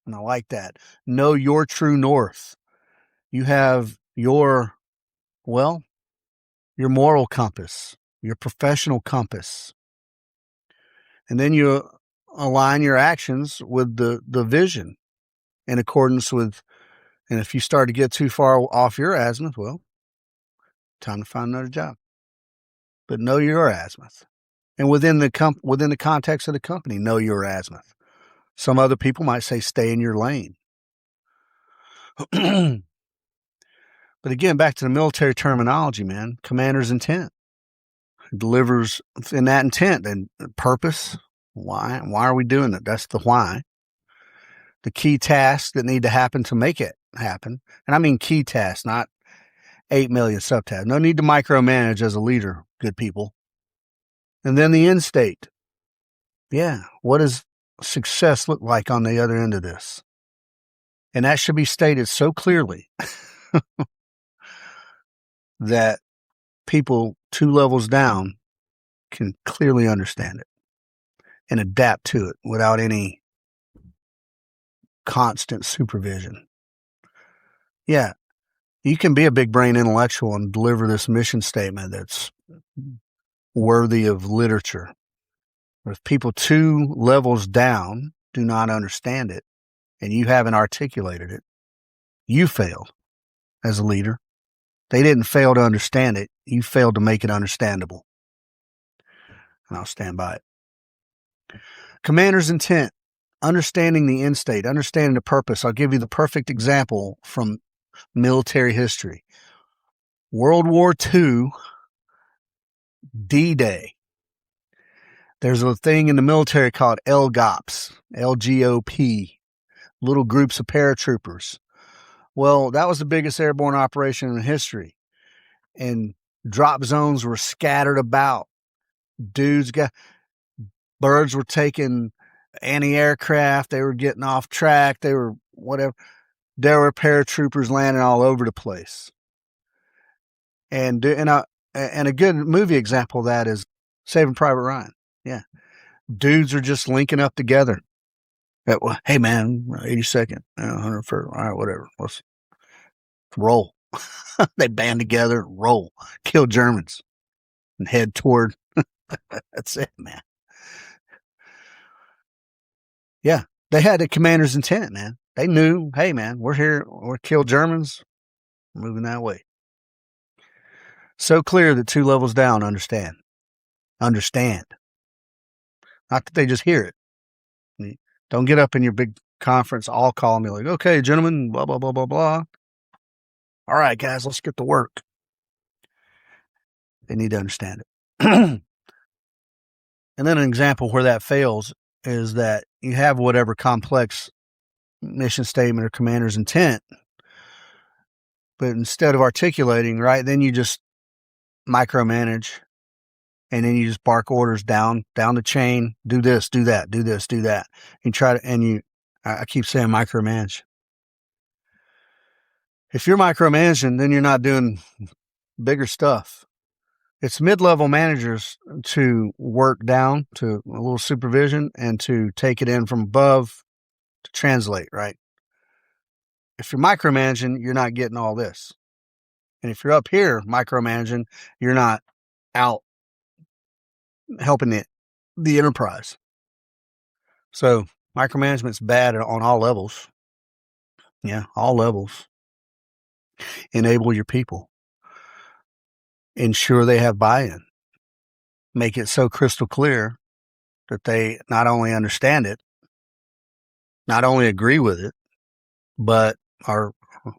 And I like that. Know your true north. You have your moral compass, your professional compass. And then you align your actions with the vision in accordance with, and if you start to get too far off your azimuth, well, time to find another job. But know your azimuth. And within the context of the company, know your azimuth. Some other people might say stay in your lane. But again, back to the military terminology, man, commander's intent. Delivers in that intent and purpose. Why are we doing it? That's the why. The key tasks that need to happen to make it happen. And I mean key tasks, not 8 million subtasks. No need to micromanage as a leader, good people. And then the end state. Yeah, what does success look like on the other end of this? And that should be stated so clearly that people 2 levels down can clearly understand it and adapt to it without any constant supervision. Yeah, you can be a big brain intellectual and deliver this mission statement that's worthy of literature. But if people 2 levels down do not understand it and you haven't articulated it, you failed as a leader. They didn't fail to understand it. You failed to make it understandable. And I'll stand by it. Commander's intent, understanding the end state, understanding the purpose. I'll give you the perfect example from military history. World War II, D-Day. There's a thing in the military called LGOPs, L-G-O-P, little groups of paratroopers. Well, that was the biggest airborne operation in history. And drop zones were scattered about. Birds were taking anti-aircraft. They were getting off track. They were whatever. There were paratroopers landing all over the place. And a good movie example of that is Saving Private Ryan. Yeah. Dudes are just linking up together. Hey, man, 82nd, 101st, all right, whatever. Let's roll. They band together, roll, kill Germans, and head toward. That's it, man. Yeah, they had the commander's intent, man. They knew, hey, man, we're here, we're kill Germans, we're moving that way. So clear that 2 levels down understand. Not that they just hear it. Don't get up in your big conference all call me like, okay, gentlemen, blah, blah, blah, blah, blah. All right, guys, let's get to work. They need to understand it. And then an example where that fails is that you have whatever complex mission statement or commander's intent, but instead of articulating, right, then you just micromanage, and then you just bark orders down the chain, do this, do that, do this, do that. I keep saying micromanage. If you're micromanaging, then you're not doing bigger stuff. It's mid-level managers to work down to a little supervision and to take it in from above to translate, right? If you're micromanaging, you're not getting all this. And if you're up here micromanaging, you're not out helping the enterprise. So micromanagement's bad on all levels. Yeah, all levels. Enable your people. Ensure they have buy-in. Make it so crystal clear that they not only understand it, not only agree with it, but are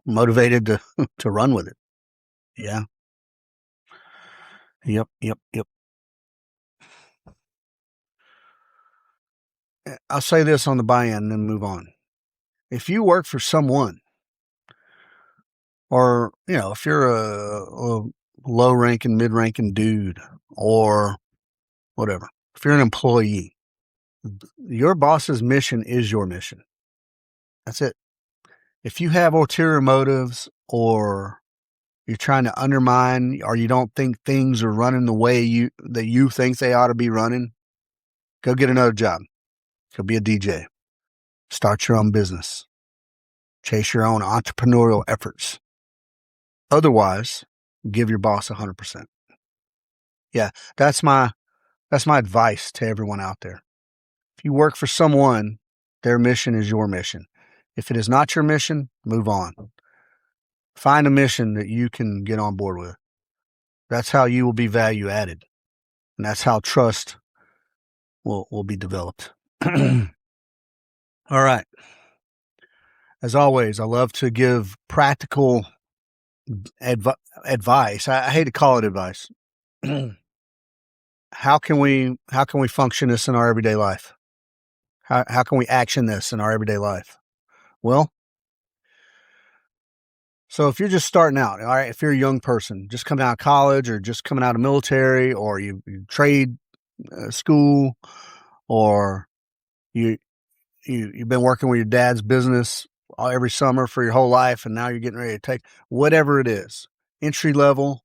motivated to run with it. Yeah. Yep. I'll say this on the buy-in and then move on. If you work for someone, or, if you're a low-ranking, mid-ranking dude, or whatever, if you're an employee, your boss's mission is your mission. That's it. If you have ulterior motives, or you're trying to undermine, or you don't think things are running the way that you think they ought to be running, go get another job. Go be a DJ. Start your own business. Chase your own entrepreneurial efforts. Otherwise, give your boss 100%. Yeah, that's my advice to everyone out there. If you work for someone, their mission is your mission. If it is not your mission, move on. Find a mission that you can get on board with. That's how you will be value added. And that's how trust will be developed. All right. As always, I love to give practical advice. I hate to call it advice. How can we function this in our everyday life? How can we action this in our everyday life? Well, so if you're just starting out, all right, if you're a young person, just coming out of college, or just coming out of military, or you trade school, or you've been working with your dad's business every summer for your whole life, and now you're getting ready to take whatever it is, entry level,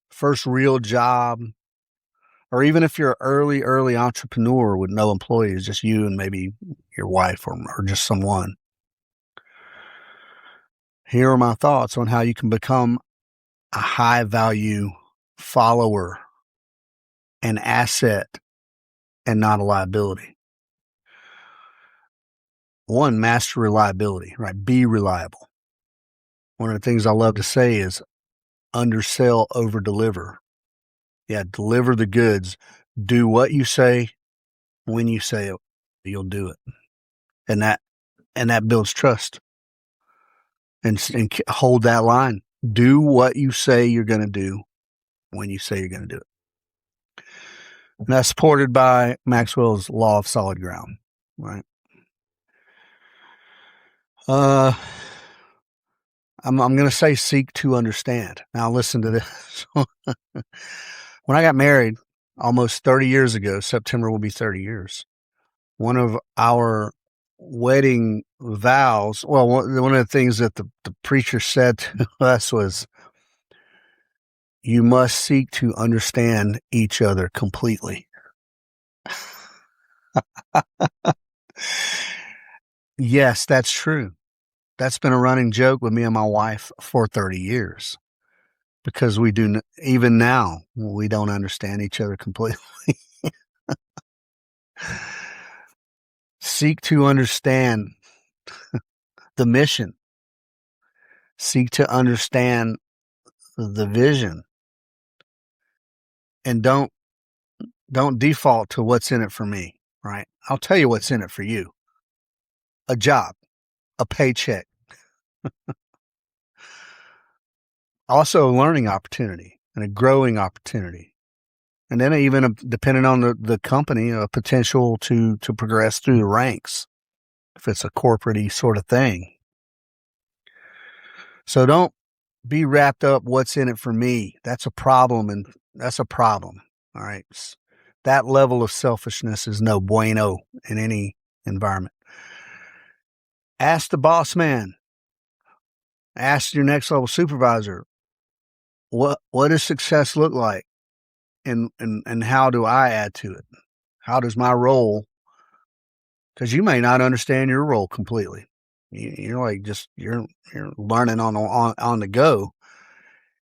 first real job, or even if you're an early entrepreneur with no employees, just you and maybe your wife or just someone. Here are my thoughts on how you can become a high value follower, an asset, and not a liability. One, master reliability, right? Be reliable. One of the things I love to say is undersell, over deliver. Yeah, deliver the goods. Do what you say when you say it. You'll do it. And that builds trust. And hold that line. Do what you say you're going to do when you say you're going to do it. And that's supported by Maxwell's law of solid ground, right? I'm going to say seek to understand. Now listen to this. When I got married almost 30 years ago, September will be 30 years. One of our wedding vows, well, one of the things that the preacher said to us was, you must seek to understand each other completely. Yes, that's true. That's been a running joke with me and my wife for 30 years, because we do, even now, we don't understand each other completely. Seek to understand the mission. Seek to understand the vision. And don't default to what's in it for me, right? I'll tell you what's in it for you. A job, a paycheck. Also a learning opportunity and a growing opportunity. And then even, depending on the company, a potential to progress through the ranks, if it's a corporate-y sort of thing. So don't be wrapped up, what's in it for me. That's a problem, and that's a problem. All right. That level of selfishness is no bueno in any environment. Ask the boss man. Ask your next level supervisor. what does success look like? And how do I add to it? How does my role, because you may not understand your role completely. You're like you're learning on the go.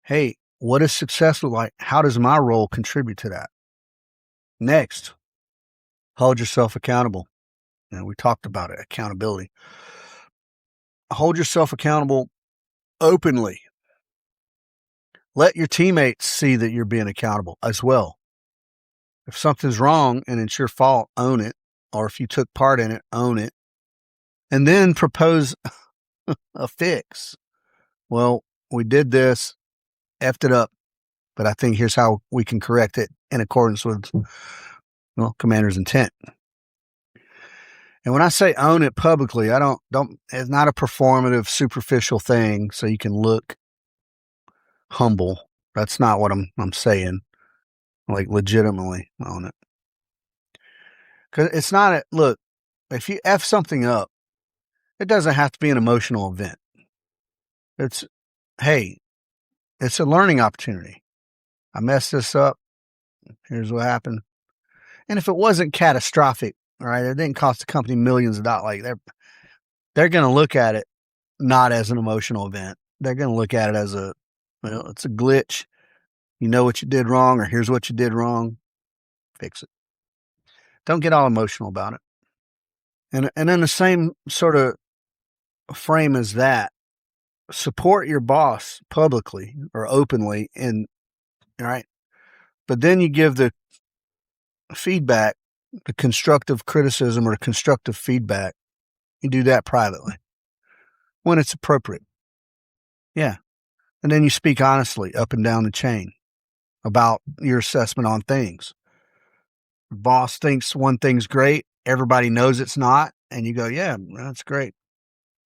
Hey, what does success look like? How does my role contribute to that? Next, hold yourself accountable. We talked about it, accountability. Hold yourself accountable openly. Let your teammates see that you're being accountable as well. If something's wrong and it's your fault, own it. Or if you took part in it, own it. And then propose a fix. Well, we did this, effed it up, but I think here's how we can correct it in accordance with, commander's intent. And when I say own it publicly, I don't, it's not a performative, superficial thing so you can look humble. That's not what I'm saying. Like legitimately own it. Because it's not look, if you F something up, it doesn't have to be an emotional event. It's, hey, it's a learning opportunity. I messed this up. Here's what happened. And if it wasn't catastrophic, right, it didn't cost the company millions of dollars. Like they're going to look at it not as an emotional event. They're going to look at it as it's a glitch. You know what you did wrong, or here's what you did wrong. Fix it. Don't get all emotional about it. And in the same sort of frame as that, support your boss publicly or openly, right? But then you give the feedback, the constructive criticism or constructive feedback. You do that privately when it's appropriate. Yeah. And then you speak honestly up and down the chain about your assessment on things. The boss thinks one thing's great. Everybody knows it's not. And you go, yeah, that's great.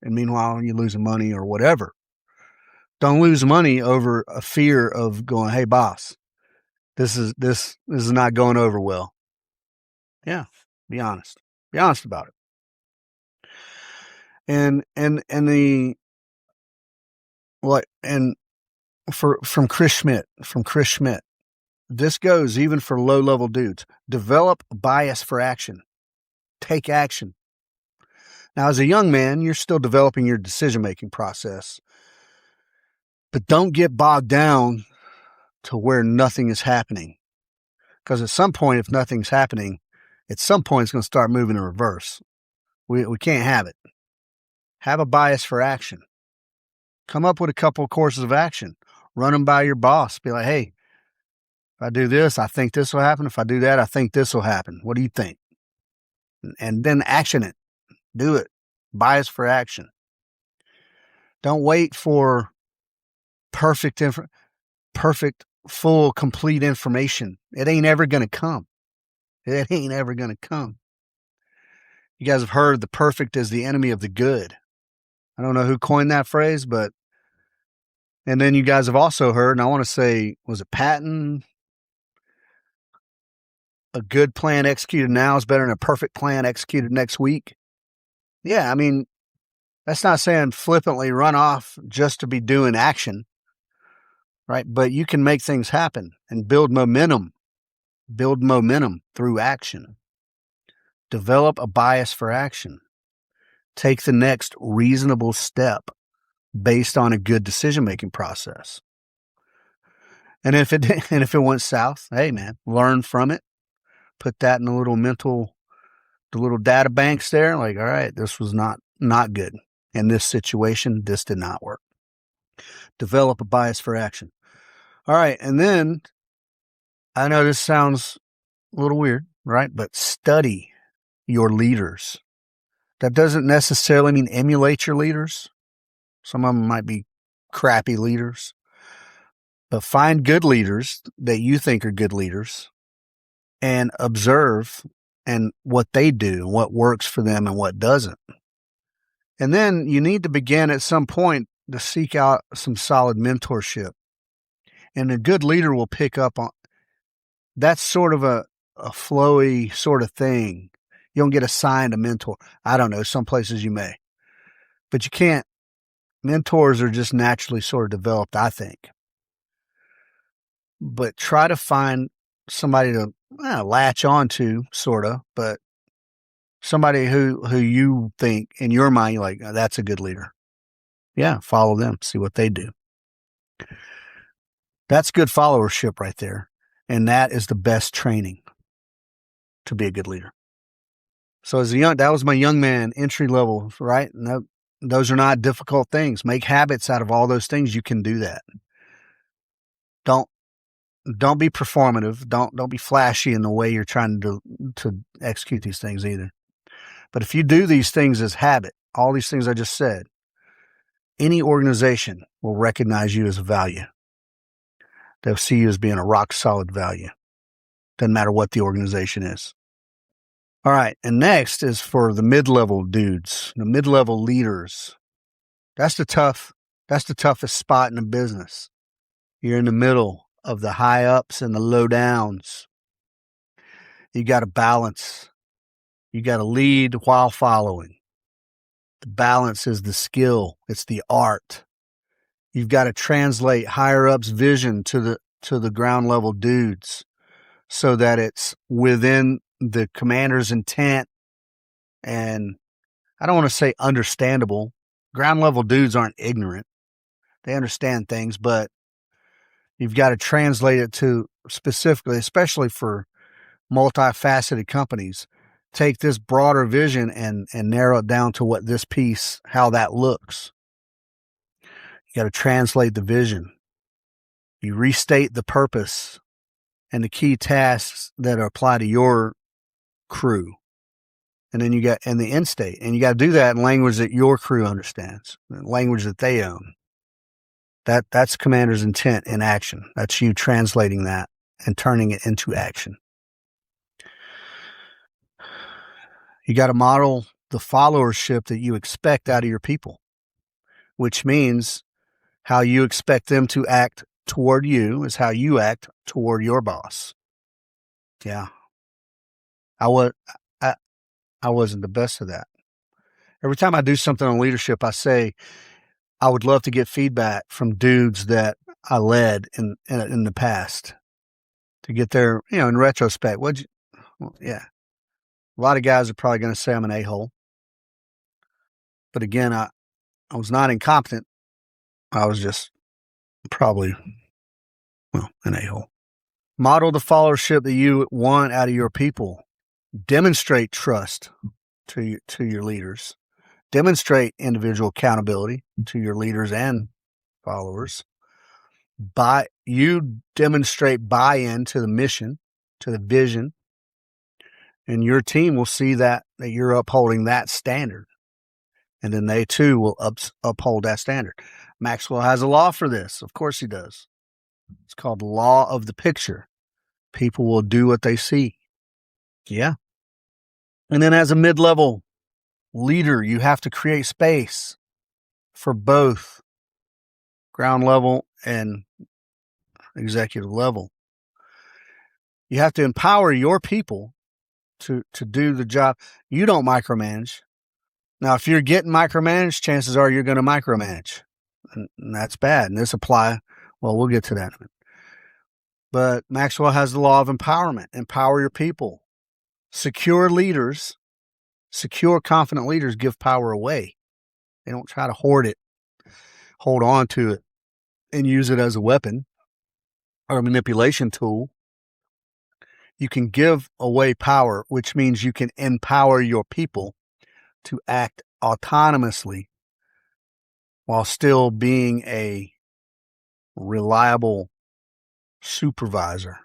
And meanwhile, you're losing money or whatever. Don't lose money over a fear of going, hey, boss, this is not going over well. Yeah, be honest. Be honest about it. And from Chris Schmitt, this goes even for low-level dudes. Develop bias for action. Take action. Now, as a young man, you're still developing your decision-making process. But don't get bogged down to where nothing is happening. Because at some point, if nothing's happening, at some point it's going to start moving in reverse. We can't have it. Have a bias for action. Come up with a couple of courses of action. Run them by your boss. Be like, hey, if I do this, I think this will happen. If I do that, I think this will happen. What do you think? And then action it. Do it. Bias for action. Don't wait for perfect, full, complete information. It ain't ever going to come. It ain't ever going to come. You guys have heard the perfect is the enemy of the good. I don't know who coined that phrase, and then you guys have also heard, and I want to say, was it Patton? A good plan executed now is better than a perfect plan executed next week. Yeah, I mean, that's not saying flippantly run off just to be doing action, right? But you can make things happen and build momentum through action. Develop a bias for action. Take the next reasonable step based on a good decision-making process. And if it went south, hey man, learn from it. Put that in the little data banks there. Like, all right, this was not good. In this situation, this did not work. Develop a bias for action. All right. And then I know this sounds a little weird, right? But study your leaders. That doesn't necessarily mean emulate your leaders. Some of them might be crappy leaders. But find good leaders that you think are good leaders and observe and what they do, what works for them and what doesn't. And then you need to begin at some point to seek out some solid mentorship. And a good leader will pick up on that's sort of a flowy sort of thing. You don't get assigned a mentor. I don't know. Some places you may. But you can't. Mentors are just naturally sort of developed, I think. but try to find somebody to latch on to, sort of, but somebody who you think in your mind, you're like, that's a good leader. Yeah, follow them, see what they do. That's good followership right there. And that is the best training to be a good leader. So that was my young man entry level, right? And those are not difficult things. Make habits out of all those things. You can do that. Don't be performative. Don't be flashy in the way you're trying to execute these things either. But if you do these things as habit, all these things I just said, any organization will recognize you as a value. They'll see you as being a rock solid value. Doesn't matter what the organization is. All right. And next is for the mid-level dudes, the mid-level leaders. That's the toughest spot in a business. You're in the middle of the high ups and the low downs. You got to balance. You got to lead while following. The balance is the skill. It's the art. You've got to translate higher ups' vision to the ground level dudes so that it's within the commander's intent. And I don't want to say understandable. Ground level dudes aren't ignorant. They understand things, but you've got to translate it to specifically, especially for multifaceted companies, take this broader vision and narrow it down to what this piece, how that looks. You got to translate the vision. You restate the purpose and the key tasks that apply to your crew. And then the end state. And you got to do that in language that your crew understands, language that they own. That's commander's intent in action. That's you translating that and turning it into action. You got to model the followership that you expect out of your people, which means how you expect them to act toward you is how you act toward your boss. Yeah. I wasn't the best of that. Every time I do something on leadership, I say, I would love to get feedback from dudes that I led in the past to get their, in retrospect. Yeah. A lot of guys are probably going to say I'm an a-hole. But again, I was not incompetent. I was just probably, an a-hole. Model the followership that you want out of your people. Demonstrate trust to your leaders. Demonstrate individual accountability to your leaders and followers. You demonstrate buy-in to the mission, to the vision, and your team will see that you're upholding that standard. And then they too will uphold that standard. Maxwell has a law for this. Of course he does. It's called the law of the picture. People will do what they see. Yeah. And then as a mid-level leader, you have to create space for both ground level and executive level. You have to empower your people to do the job. You don't micromanage. Now, if you're getting micromanaged, chances are you're going to micromanage. And that's bad. And we'll get to that in a minute. But Maxwell has the law of empowerment. Empower your people. Secure, confident leaders give power away. They don't try to hoard it, hold on to it, and use it as a weapon or a manipulation tool. You can give away power, which means you can empower your people to act autonomously while still being a reliable supervisor.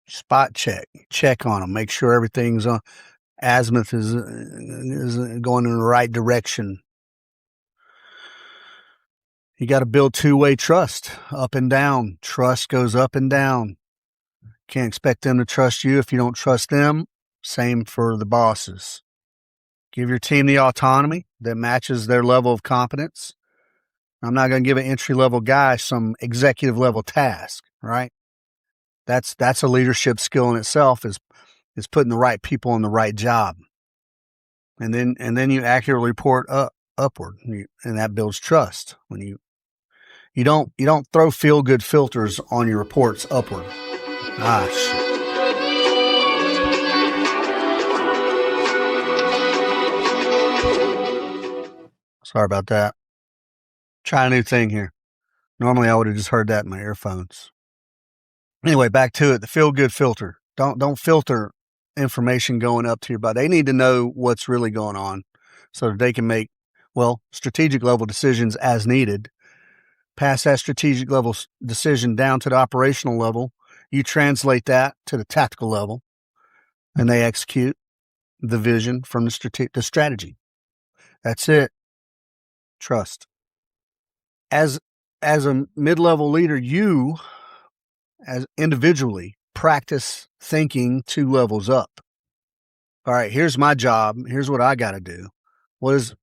Spot check on them, make sure everything's on. Azimuth is going in the right direction. You got to build two-way trust, up and down. Trust goes up and down. Can't expect them to trust you if you don't trust them. Same for the bosses. Give your team the autonomy that matches their level of competence. I'm not going to give an entry-level guy some executive-level task, right? That's a leadership skill in itself, is putting the right people in the right job. And then you accurately report upward, and that builds trust. When You don't throw feel-good filters on your reports upward. Ah, shit. Sorry about that. Try a new thing here. Normally I would have just heard that in my earphones. Anyway, back to it. The feel-good filter. Don't filter information going up to your body. They need to know what's really going on so that they can make, strategic level decisions as needed. Pass that strategic level decision down to the operational level. You translate that to the tactical level, and they execute the vision from the strategy. That's it. Trust. As a mid-level leader, you, as individually, practice thinking 2 levels up. All right, here's my job. Here's what I got to do. What is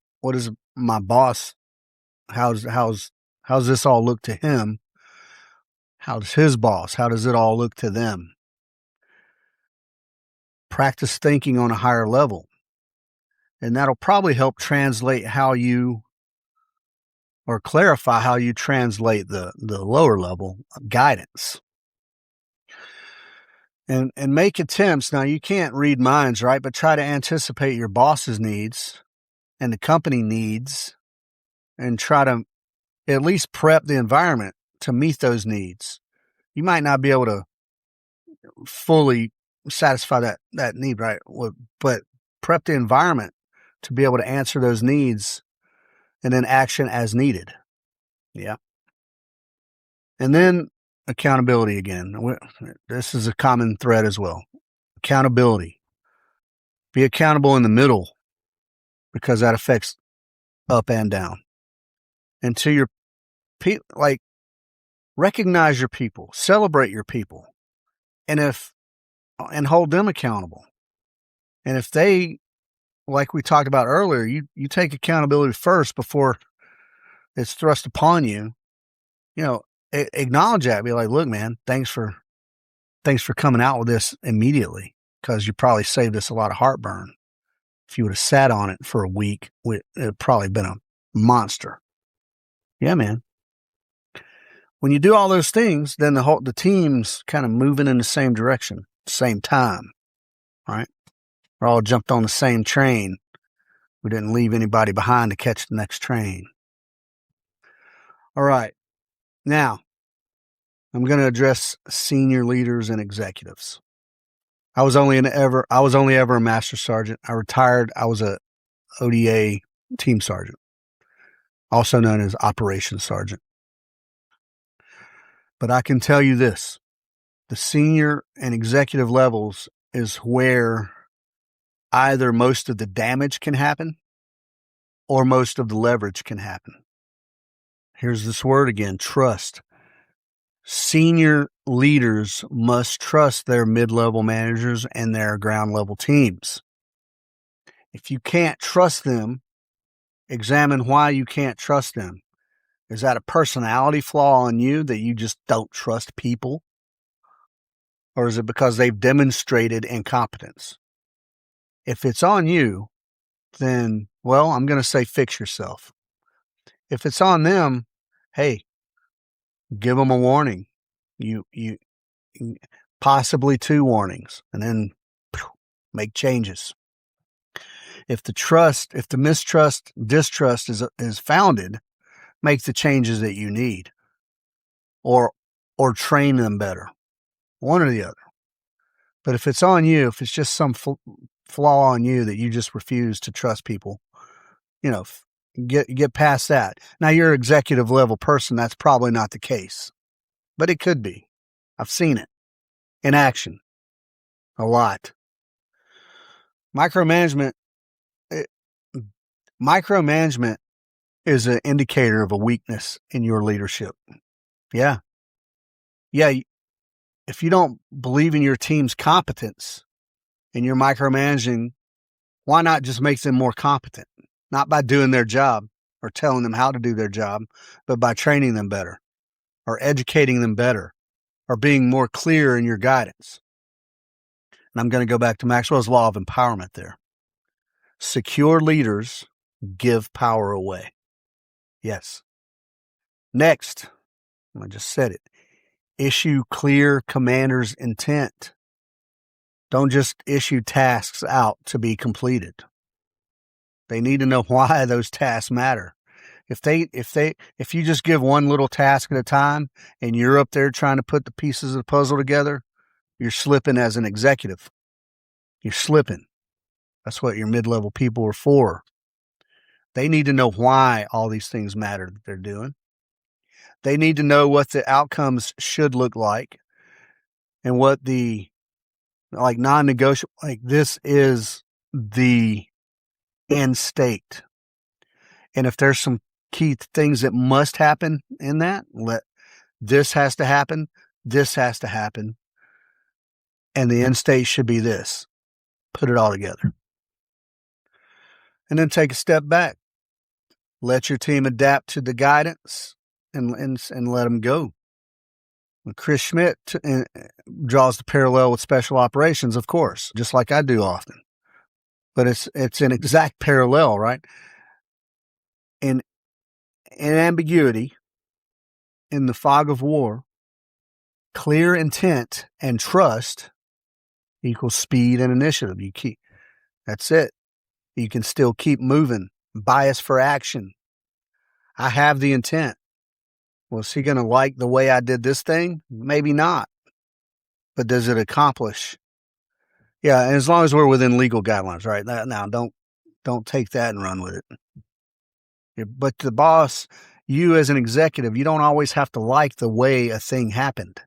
my boss? How's this all look to him? How's his boss? How does it all look to them? Practice thinking on a higher level. And that'll probably help translate or clarify how you translate the lower level guidance. And make attempts. Now, you can't read minds, right? But try to anticipate your boss's needs and the company needs, and try to at least prep the environment to meet those needs. You might not be able to fully satisfy that need, right? But prep the environment to be able to answer those needs and then action as needed. Yeah. And then accountability again. This is a common thread as well. Accountability. Be accountable in the middle, because that affects up and down. And to your people, recognize your people, celebrate your people, and hold them accountable. And if they, like we talked about earlier, you take accountability first before it's thrust upon you. Acknowledge that. Be like, look, man, thanks for coming out with this immediately, because you probably saved us a lot of heartburn. If you would have sat on it for a week, it would probably been a monster. Yeah, man. When you do all those things, then the team's kind of moving in the same direction, same time, right? We're all jumped on the same train. We didn't leave anybody behind to catch the next train. All right. Now, I'm going to address senior leaders and executives. I was only ever a master sergeant. I retired. I was a ODA team sergeant, also known as operations sergeant. But I can tell you this, the senior and executive levels is where either most of the damage can happen or most of the leverage can happen. Here's this word again, trust. Senior leaders must trust their mid-level managers and their ground-level teams. If you can't trust them, examine why you can't trust them. Is that a personality flaw on you that you just don't trust people? Or is it because they've demonstrated incompetence? If it's on you, then, I'm going to say fix yourself. If it's on them, hey, give them a warning. You possibly 2 warnings, and then make changes. If the mistrust, distrust is founded, make the changes that you need, or train them better, one or the other. But if it's on you, if it's just some flaw on you that you just refuse to trust people, get past that. Now, you're an executive level person. That's probably not the case, but it could be. I've seen it in action a lot. Micromanagement is an indicator of a weakness in your leadership. Yeah. If you don't believe in your team's competence and you're micromanaging, why not just make them more competent? Not by doing their job or telling them how to do their job, but by training them better or educating them better or being more clear in your guidance. And I'm going to go back to Maxwell's law of empowerment there. Secure leaders give power away. Yes. Next, I just said it. Issue clear commander's intent. Don't just issue tasks out to be completed. They need to know why those tasks matter. If you just give one little task at a time and you're up there trying to put the pieces of the puzzle together, you're slipping as an executive. You're slipping. That's what your mid-level people are for. They need to know why all these things matter that they're doing. They need to know what the outcomes should look like and what the non-negotiable, this is the end state. And if there's some key things that must happen in that, this has to happen, this has to happen, and the end state should be this. Put it all together. And then take a step back. Let your team adapt to the guidance and let them go. Chris Schmitt draws the parallel with special operations, of course, just like I do often. But it's an exact parallel, right? In ambiguity, in the fog of war, clear intent and trust equals speed and initiative. That's it. You can still keep moving. Bias for action. I have the intent. Well, is he going to like the way I did this thing? Maybe not. But does it accomplish? Yeah, and as long as we're within legal guidelines, right? Now, don't take that and run with it. But the boss, you as an executive, you don't always have to like the way a thing happened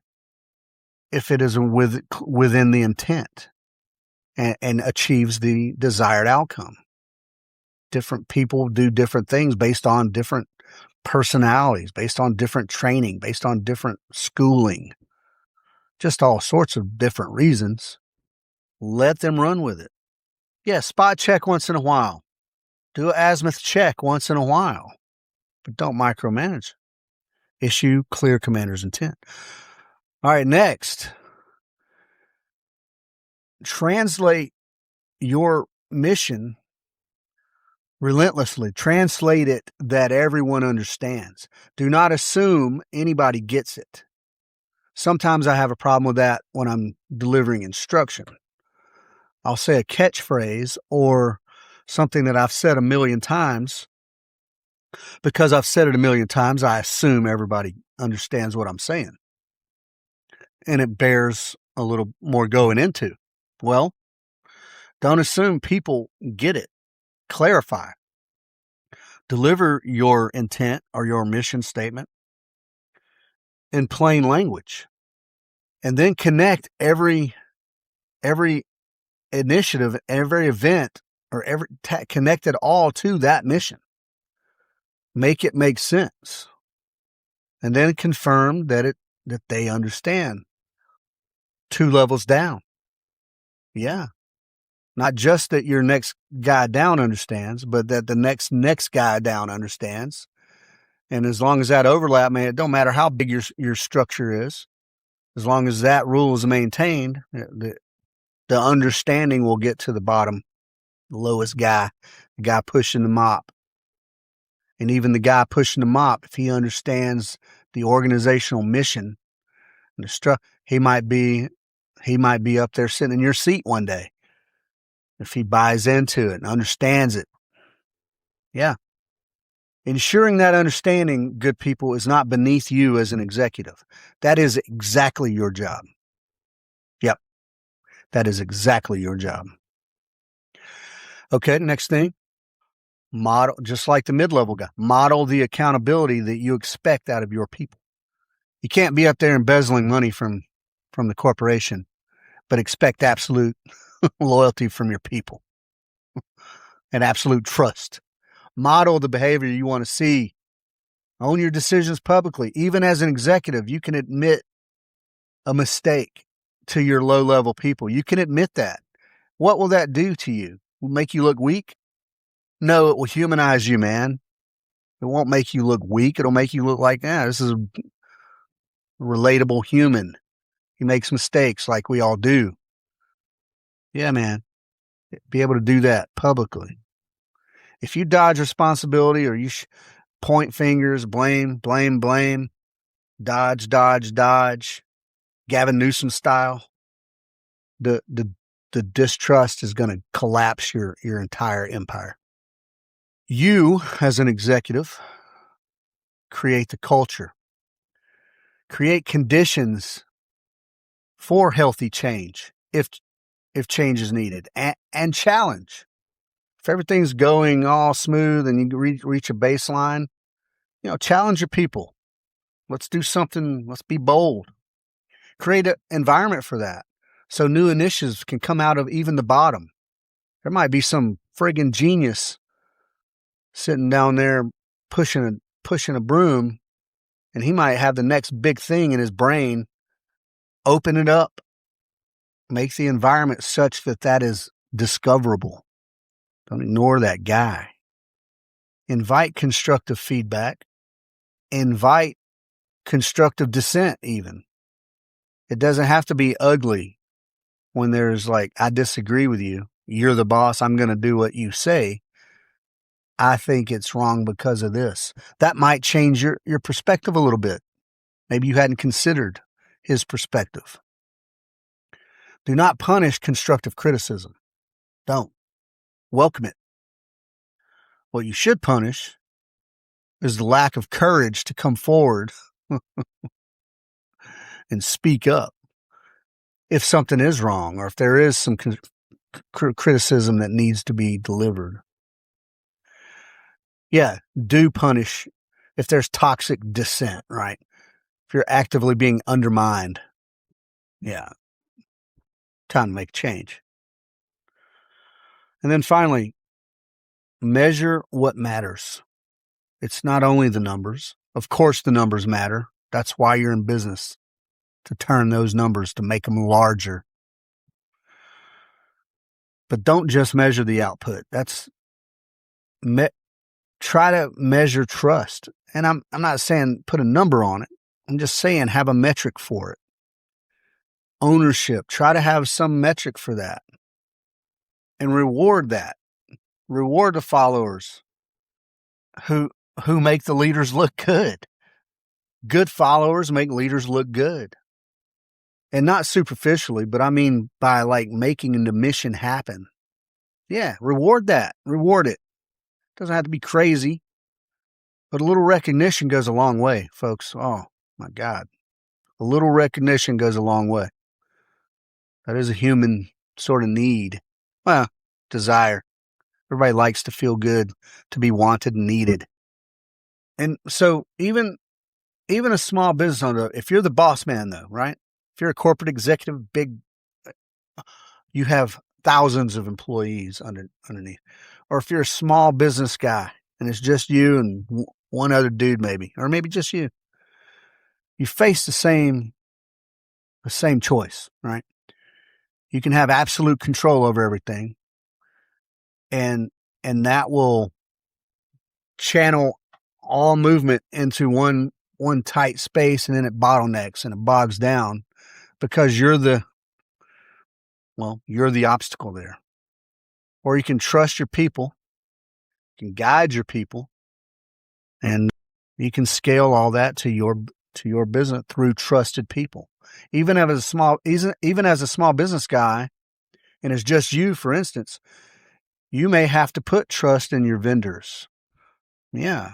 if it is within the intent and achieves the desired outcome. Different people do different things based on different personalities, based on different training, based on different schooling, just all sorts of different reasons. Let them run with it. Yeah, spot check once in a while. Do an azimuth check once in a while, but don't micromanage. Issue clear commander's intent. All right, next. Translate your mission relentlessly. Translate it that everyone understands. Do not assume anybody gets it. Sometimes I have a problem with that when I'm delivering instruction. I'll say a catchphrase or something that I've said a million times. Because I've said it a million times, I assume everybody understands what I'm saying. And it bears a little more going into. Well, don't assume people get it. Clarify. Deliver your intent or your mission statement in plain language. And then connect every initiative, every event, or connect it all to that mission. Make it make sense. And then confirm that they understand. 2 levels down. Yeah. Not just that your next guy down understands, but that the next guy down understands. And as long as that overlap, man, it don't matter how big your structure is. As long as that rule is maintained, the understanding will get to the bottom, the lowest guy, the guy pushing the mop. And even the guy pushing the mop, if he understands the organizational mission, and he might be up there sitting in your seat one day. If he buys into it and understands it. Yeah. Ensuring that understanding, good people, is not beneath you as an executive. That is exactly your job. Yep. That is exactly your job. Okay, next thing. Model, just like the mid-level guy, model the accountability that you expect out of your people. You can't be up there embezzling money from the corporation, but expect absolute loyalty from your people and absolute trust. Model the behavior you want to see. Own your decisions publicly. Even as an executive, you can admit a mistake to your low-level people. You can admit that. What will that do to you? Will it make you look weak? No, it will humanize you, man. It won't make you look weak. It'll make you look like, this is a relatable human. He makes mistakes like we all do. Yeah, man. Be able to do that publicly. If you dodge responsibility or you point fingers, blame, Dodge, dodge, dodge. Gavin Newsom style. The distrust is going to collapse your entire empire. You, as an executive, create the culture. Create conditions for healthy change if change is needed, and challenge. If everything's going all smooth and you reach a baseline, challenge your people. Let's do something. Let's be bold. Create an environment for that so new initiatives can come out of even the bottom. There might be some friggin' genius sitting down there pushing a broom, and he might have the next big thing in his brain. Open it up. Make the environment such that is discoverable. Don't ignore that guy. Invite constructive feedback. Invite constructive dissent even. It doesn't have to be ugly when there's I disagree with you. You're the boss. I'm going to do what you say. I think it's wrong because of this. That might change your perspective a little bit. Maybe you hadn't considered his perspective. Do not punish constructive criticism. Don't. Welcome it. What you should punish is the lack of courage to come forward and speak up if something is wrong or if there is some criticism that needs to be delivered. Yeah, do punish if there's toxic dissent, right? If you're actively being undermined, yeah, time to make a change. And then finally, measure what matters. It's not only the numbers. Of course, the numbers matter. That's why you're in business, to turn those numbers, to make them larger. But don't just measure the output. Try to measure trust. And I'm not saying put a number on it. I'm just saying have a metric for it. Ownership. Try to have some metric for that. And reward that. Reward the followers who make the leaders look good. Good followers make leaders look good. And not superficially, but I mean by making the mission happen. Yeah, reward that. Reward it. Doesn't have to be crazy, but a little recognition goes a long way, folks. Oh, my God. A little recognition goes a long way. That is a human sort of need. Well, desire. Everybody likes to feel good, to be wanted and needed. And so even a small business owner, if you're the boss man though, right? If you're a corporate executive, you have thousands of employees underneath. Or if you're a small business guy and it's just you and one other dude maybe, or maybe just you face the same choice, right? You can have absolute control over everything, and that will channel all movement into one tight space, and then it bottlenecks and it bogs down because you're the obstacle there. Or you can trust your people, you can guide your people, and you can scale all that to your business through trusted people. Even as a small business guy, and it's just you, for instance, you may have to put trust in your vendors. Yeah.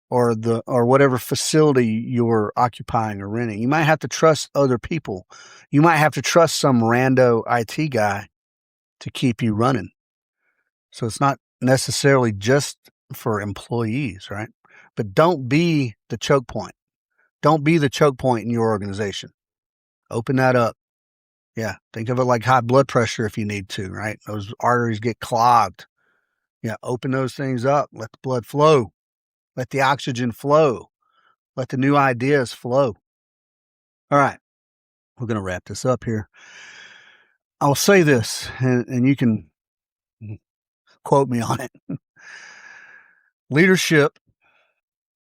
Or whatever facility you're occupying or renting. You might have to trust other people. You might have to trust some rando IT guy to keep you running. So it's not necessarily just for employees, right? But don't be the choke point. Don't be the choke point in your organization. Open that up. Yeah, think of it like high blood pressure if you need to, right? Those arteries get clogged. Yeah, open those things up. Let the blood flow. Let the oxygen flow. Let the new ideas flow. All right, we're going to wrap this up here. I'll say this, and you can quote me on it. Leadership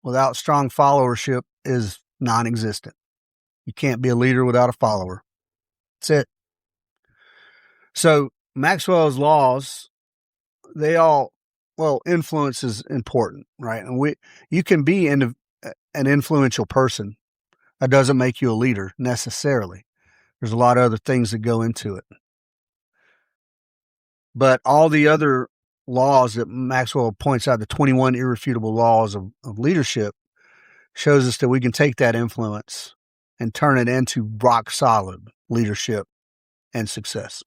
without strong followership is non-existent. You can't be a leader without a follower. That's it. So Maxwell's laws, influence is important, right? And you can be an influential person That doesn't make you a leader necessarily. There's a lot of other things that go into it. But all the other laws that Maxwell points out, the 21 irrefutable laws of leadership, shows us that we can take that influence and turn it into rock solid leadership and success.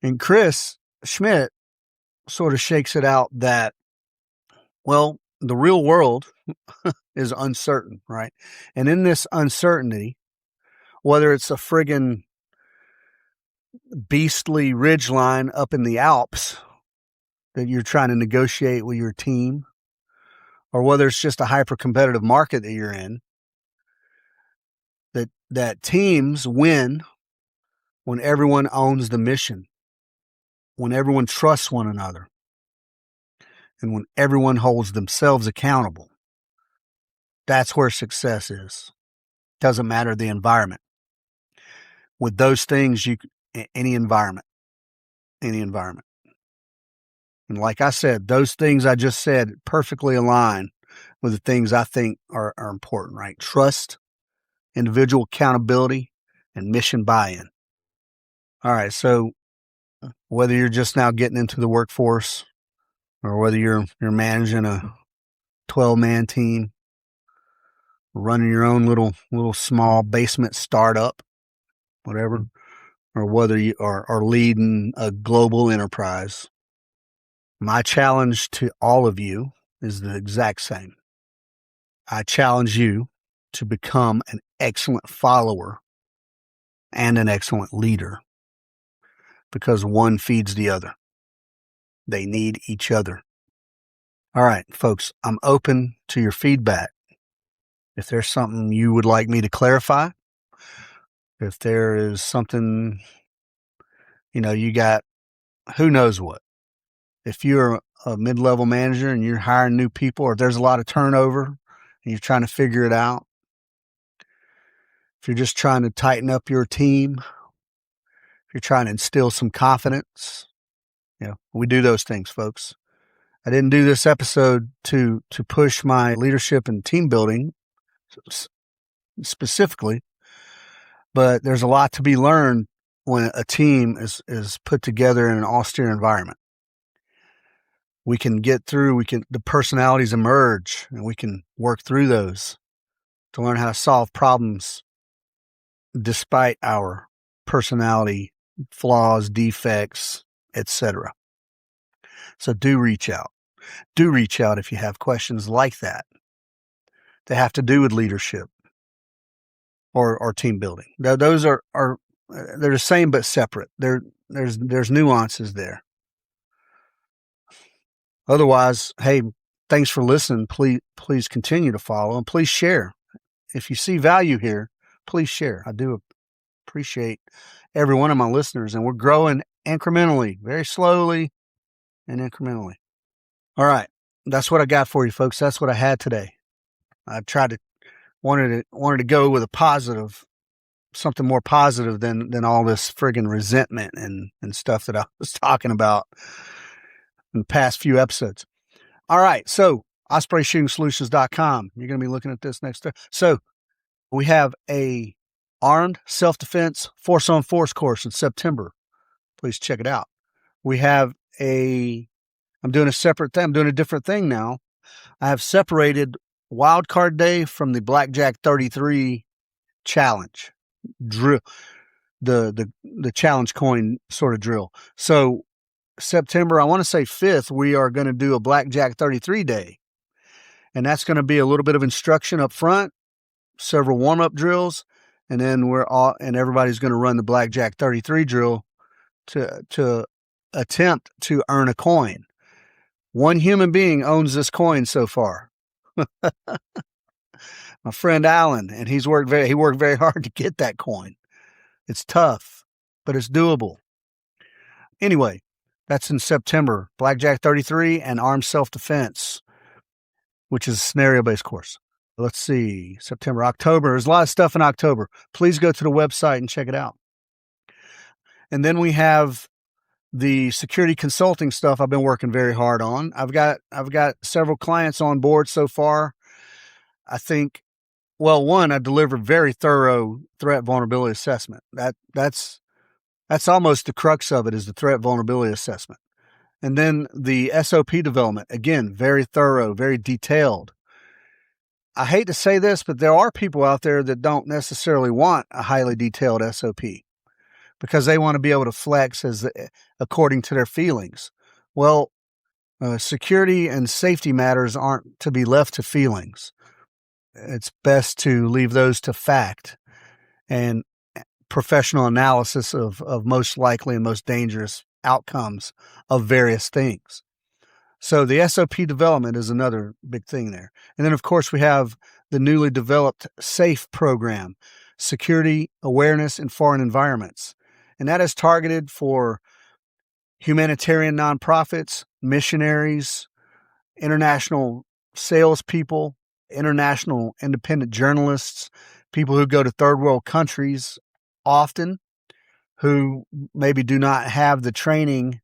And Chris Schmitt sort of shakes it out that, well, the real world is uncertain, right? And in this uncertainty, whether it's a friggin' beastly ridgeline up in the Alps that you're trying to negotiate with your team, or whether it's just a hyper-competitive market that you're in, that teams win when everyone owns the mission, when everyone trusts one another, and when everyone holds themselves accountable. That's where success is. Doesn't matter the environment. With those things, any environment. And like I said, those things I just said perfectly align with the things I think are important, right? Trust, individual accountability, and mission buy-in. All right, so whether you're just now getting into the workforce or whether you're managing a 12-man team, running your own little small basement startup, whatever, or whether you are leading a global enterprise, my challenge to all of you is the exact same. I challenge you to become an excellent follower and an excellent leader, because one feeds the other. They need each other. All right, folks, I'm open to your feedback. If there's something you would like me to clarify, if there is something, you got who knows what. If you're a mid-level manager and you're hiring new people, or there's a lot of turnover and you're trying to figure it out, if you're just trying to tighten up your team, if you're trying to instill some confidence, we do those things, folks. I didn't do this episode to push my leadership and team building specifically, but there's a lot to be learned when a team is put together in an austere environment. We can get through, the personalities emerge, and we can work through those to learn how to solve problems despite our personality flaws, defects, etc. So do reach out. Do reach out if you have questions like that. They have to do with leadership or team building. Those are they're the same but separate. There's nuances there. Otherwise, hey, thanks for listening. Please continue to follow, and please share. If you see value here, please share. I do appreciate every one of my listeners, and we're growing incrementally, very slowly and incrementally. All right. That's what I got for you, folks. That's what I had today. I wanted to go with a positive, something more positive than all this friggin' resentment and stuff that I was talking about in the past few episodes. All right. So OspreyShootingSolutions.com. You're going to be looking at this next. So we have a armed self-defense force-on-force course in September. Please check it out. We have I'm doing a separate thing. I'm doing a different thing now. I have separated Wildcard Day from the Blackjack 33 challenge drill, the challenge coin sort of drill. So September, I want to say 5th, we are going to do a Blackjack 33 day. And that's going to be a little bit of instruction up front, several warm-up drills, and then everybody's going to run the Blackjack 33 drill to attempt to earn a coin. One human being owns this coin so far. My friend Alan, and he worked very hard to get that coin. It's tough, but it's doable. Anyway, that's in September. Blackjack 33 and Armed Self-Defense, which is a scenario-based course. Let's see, September, October. There's a lot of stuff in October. Please go to the website and check it out. And then we have the security consulting stuff I've been working very hard on. I've got several clients on board so far. I think Well, one, I deliver very thorough threat vulnerability assessment. That's almost the crux of it, is the threat vulnerability assessment. And then the SOP development, again, very thorough, very detailed. I hate to say this, but there are people out there that don't necessarily want a highly detailed SOP because they want to be able to flex according to their feelings. Well, security and safety matters aren't to be left to feelings. It's best to leave those to fact and professional analysis of most likely and most dangerous outcomes of various things. So the SOP development is another big thing there. And then, of course, we have the newly developed SAFE program, Security Awareness in Foreign Environments. And that is targeted for humanitarian nonprofits, missionaries, international salespeople, international independent journalists, people who go to third world countries often, who maybe do not have the training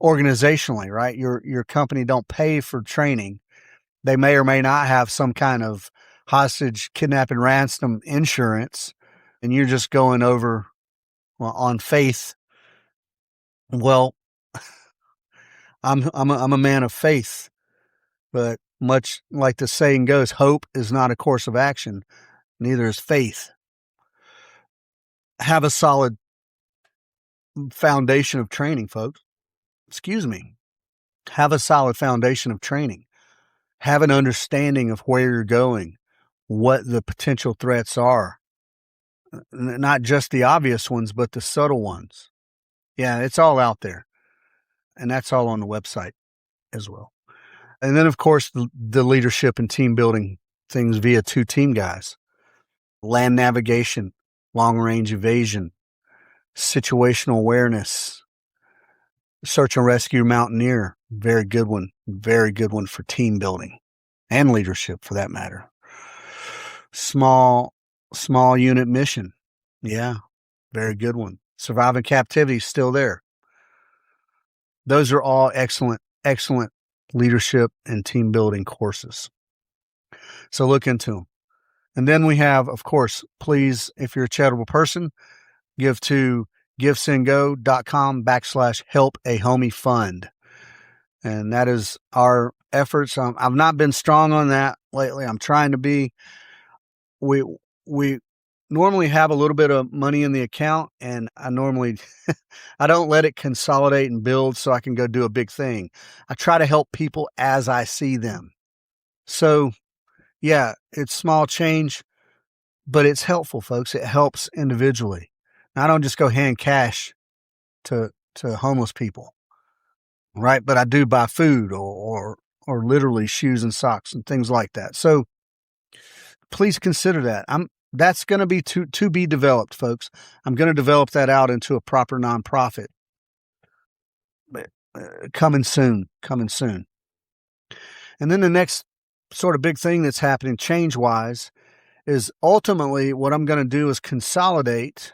organizationally, right? Your company don't pay for training. They may or may not have some kind of hostage, kidnapping, ransom insurance, and you're just going over on faith. Well, I'm a man of faith, but much like the saying goes, hope is not a course of action. Neither is faith. Have a solid foundation of training, folks. Excuse me. Have a solid foundation of training. Have an understanding of where you're going, what the potential threats are. Not just the obvious ones, but the subtle ones. Yeah, it's all out there. And that's all on the website as well. And then, of course, the leadership and team building things via 2 team guys. Land navigation, long-range evasion, situational awareness, search and rescue mountaineer, very good one for team building and leadership for that matter. Small unit mission, yeah, very good one. Surviving captivity, still there. Those are all excellent leadership and team building courses. So look into them. And then we have, of course, please, if you're a charitable person, give to givesendgo.com/help-a-homie-fund. And that is our efforts. I've not been strong on that lately. I'm trying to be. We normally have a little bit of money in the account, and I normally I don't let it consolidate and build so I can go do a big thing. I try to help people as I see them. So yeah, it's small change, but it's helpful, folks. It helps individually. Now, I don't just go hand cash to homeless people, right? But I do buy food or literally shoes and socks and things like that. So please consider that. That's going to be to be developed, folks. I'm going to develop that out into a proper nonprofit. Coming soon. And then the next sort of big thing that's happening change-wise is ultimately what I'm going to do is consolidate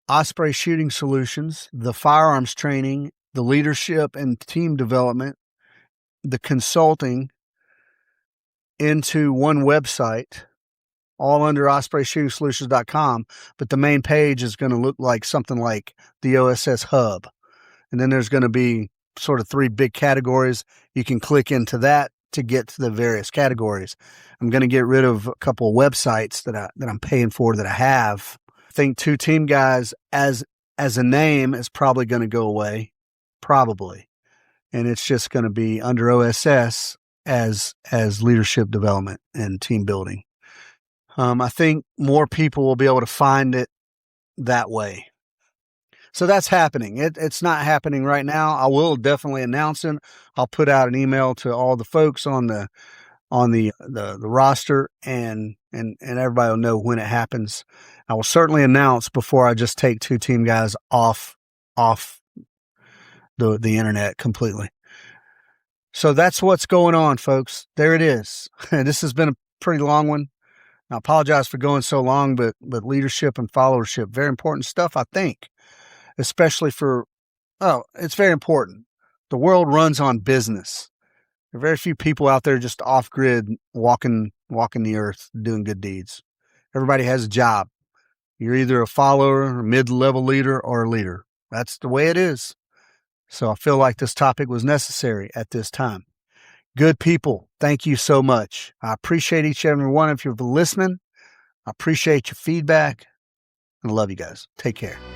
Osprey Shooting Solutions, the firearms training, the leadership and team development, the consulting into one website, all under OspreyShootingSolutions.com. But the main page is going to look like something like the OSS Hub. And then there's going to be sort of 3 big categories. You can click into that to get to the various categories. I'm going to get rid of a couple of websites that I'm paying for that I have. I think 2 Team Guys as a name is probably going to go away, probably. And it's just going to be under OSS as leadership development and team building. I think more people will be able to find it that way. So that's happening. It's not happening right now. I will definitely announce it. I'll put out an email to all the folks on the roster, and everybody will know when it happens. I will certainly announce before I just take 2 Team Guys off the internet completely. So that's what's going on, folks. There it is. This has been a pretty long one. I apologize for going so long, but leadership and followership, very important stuff, I think, especially it's very important. The world runs on business. There are very few people out there just off grid walking walking the earth, doing good deeds. Everybody has a job. You're either a follower, a mid-level leader, or a leader. That's the way it is. So I feel like this topic was necessary at this time. Good people, thank you so much. I appreciate each and every one of you for listening. I appreciate your feedback. And I love you guys. Take care.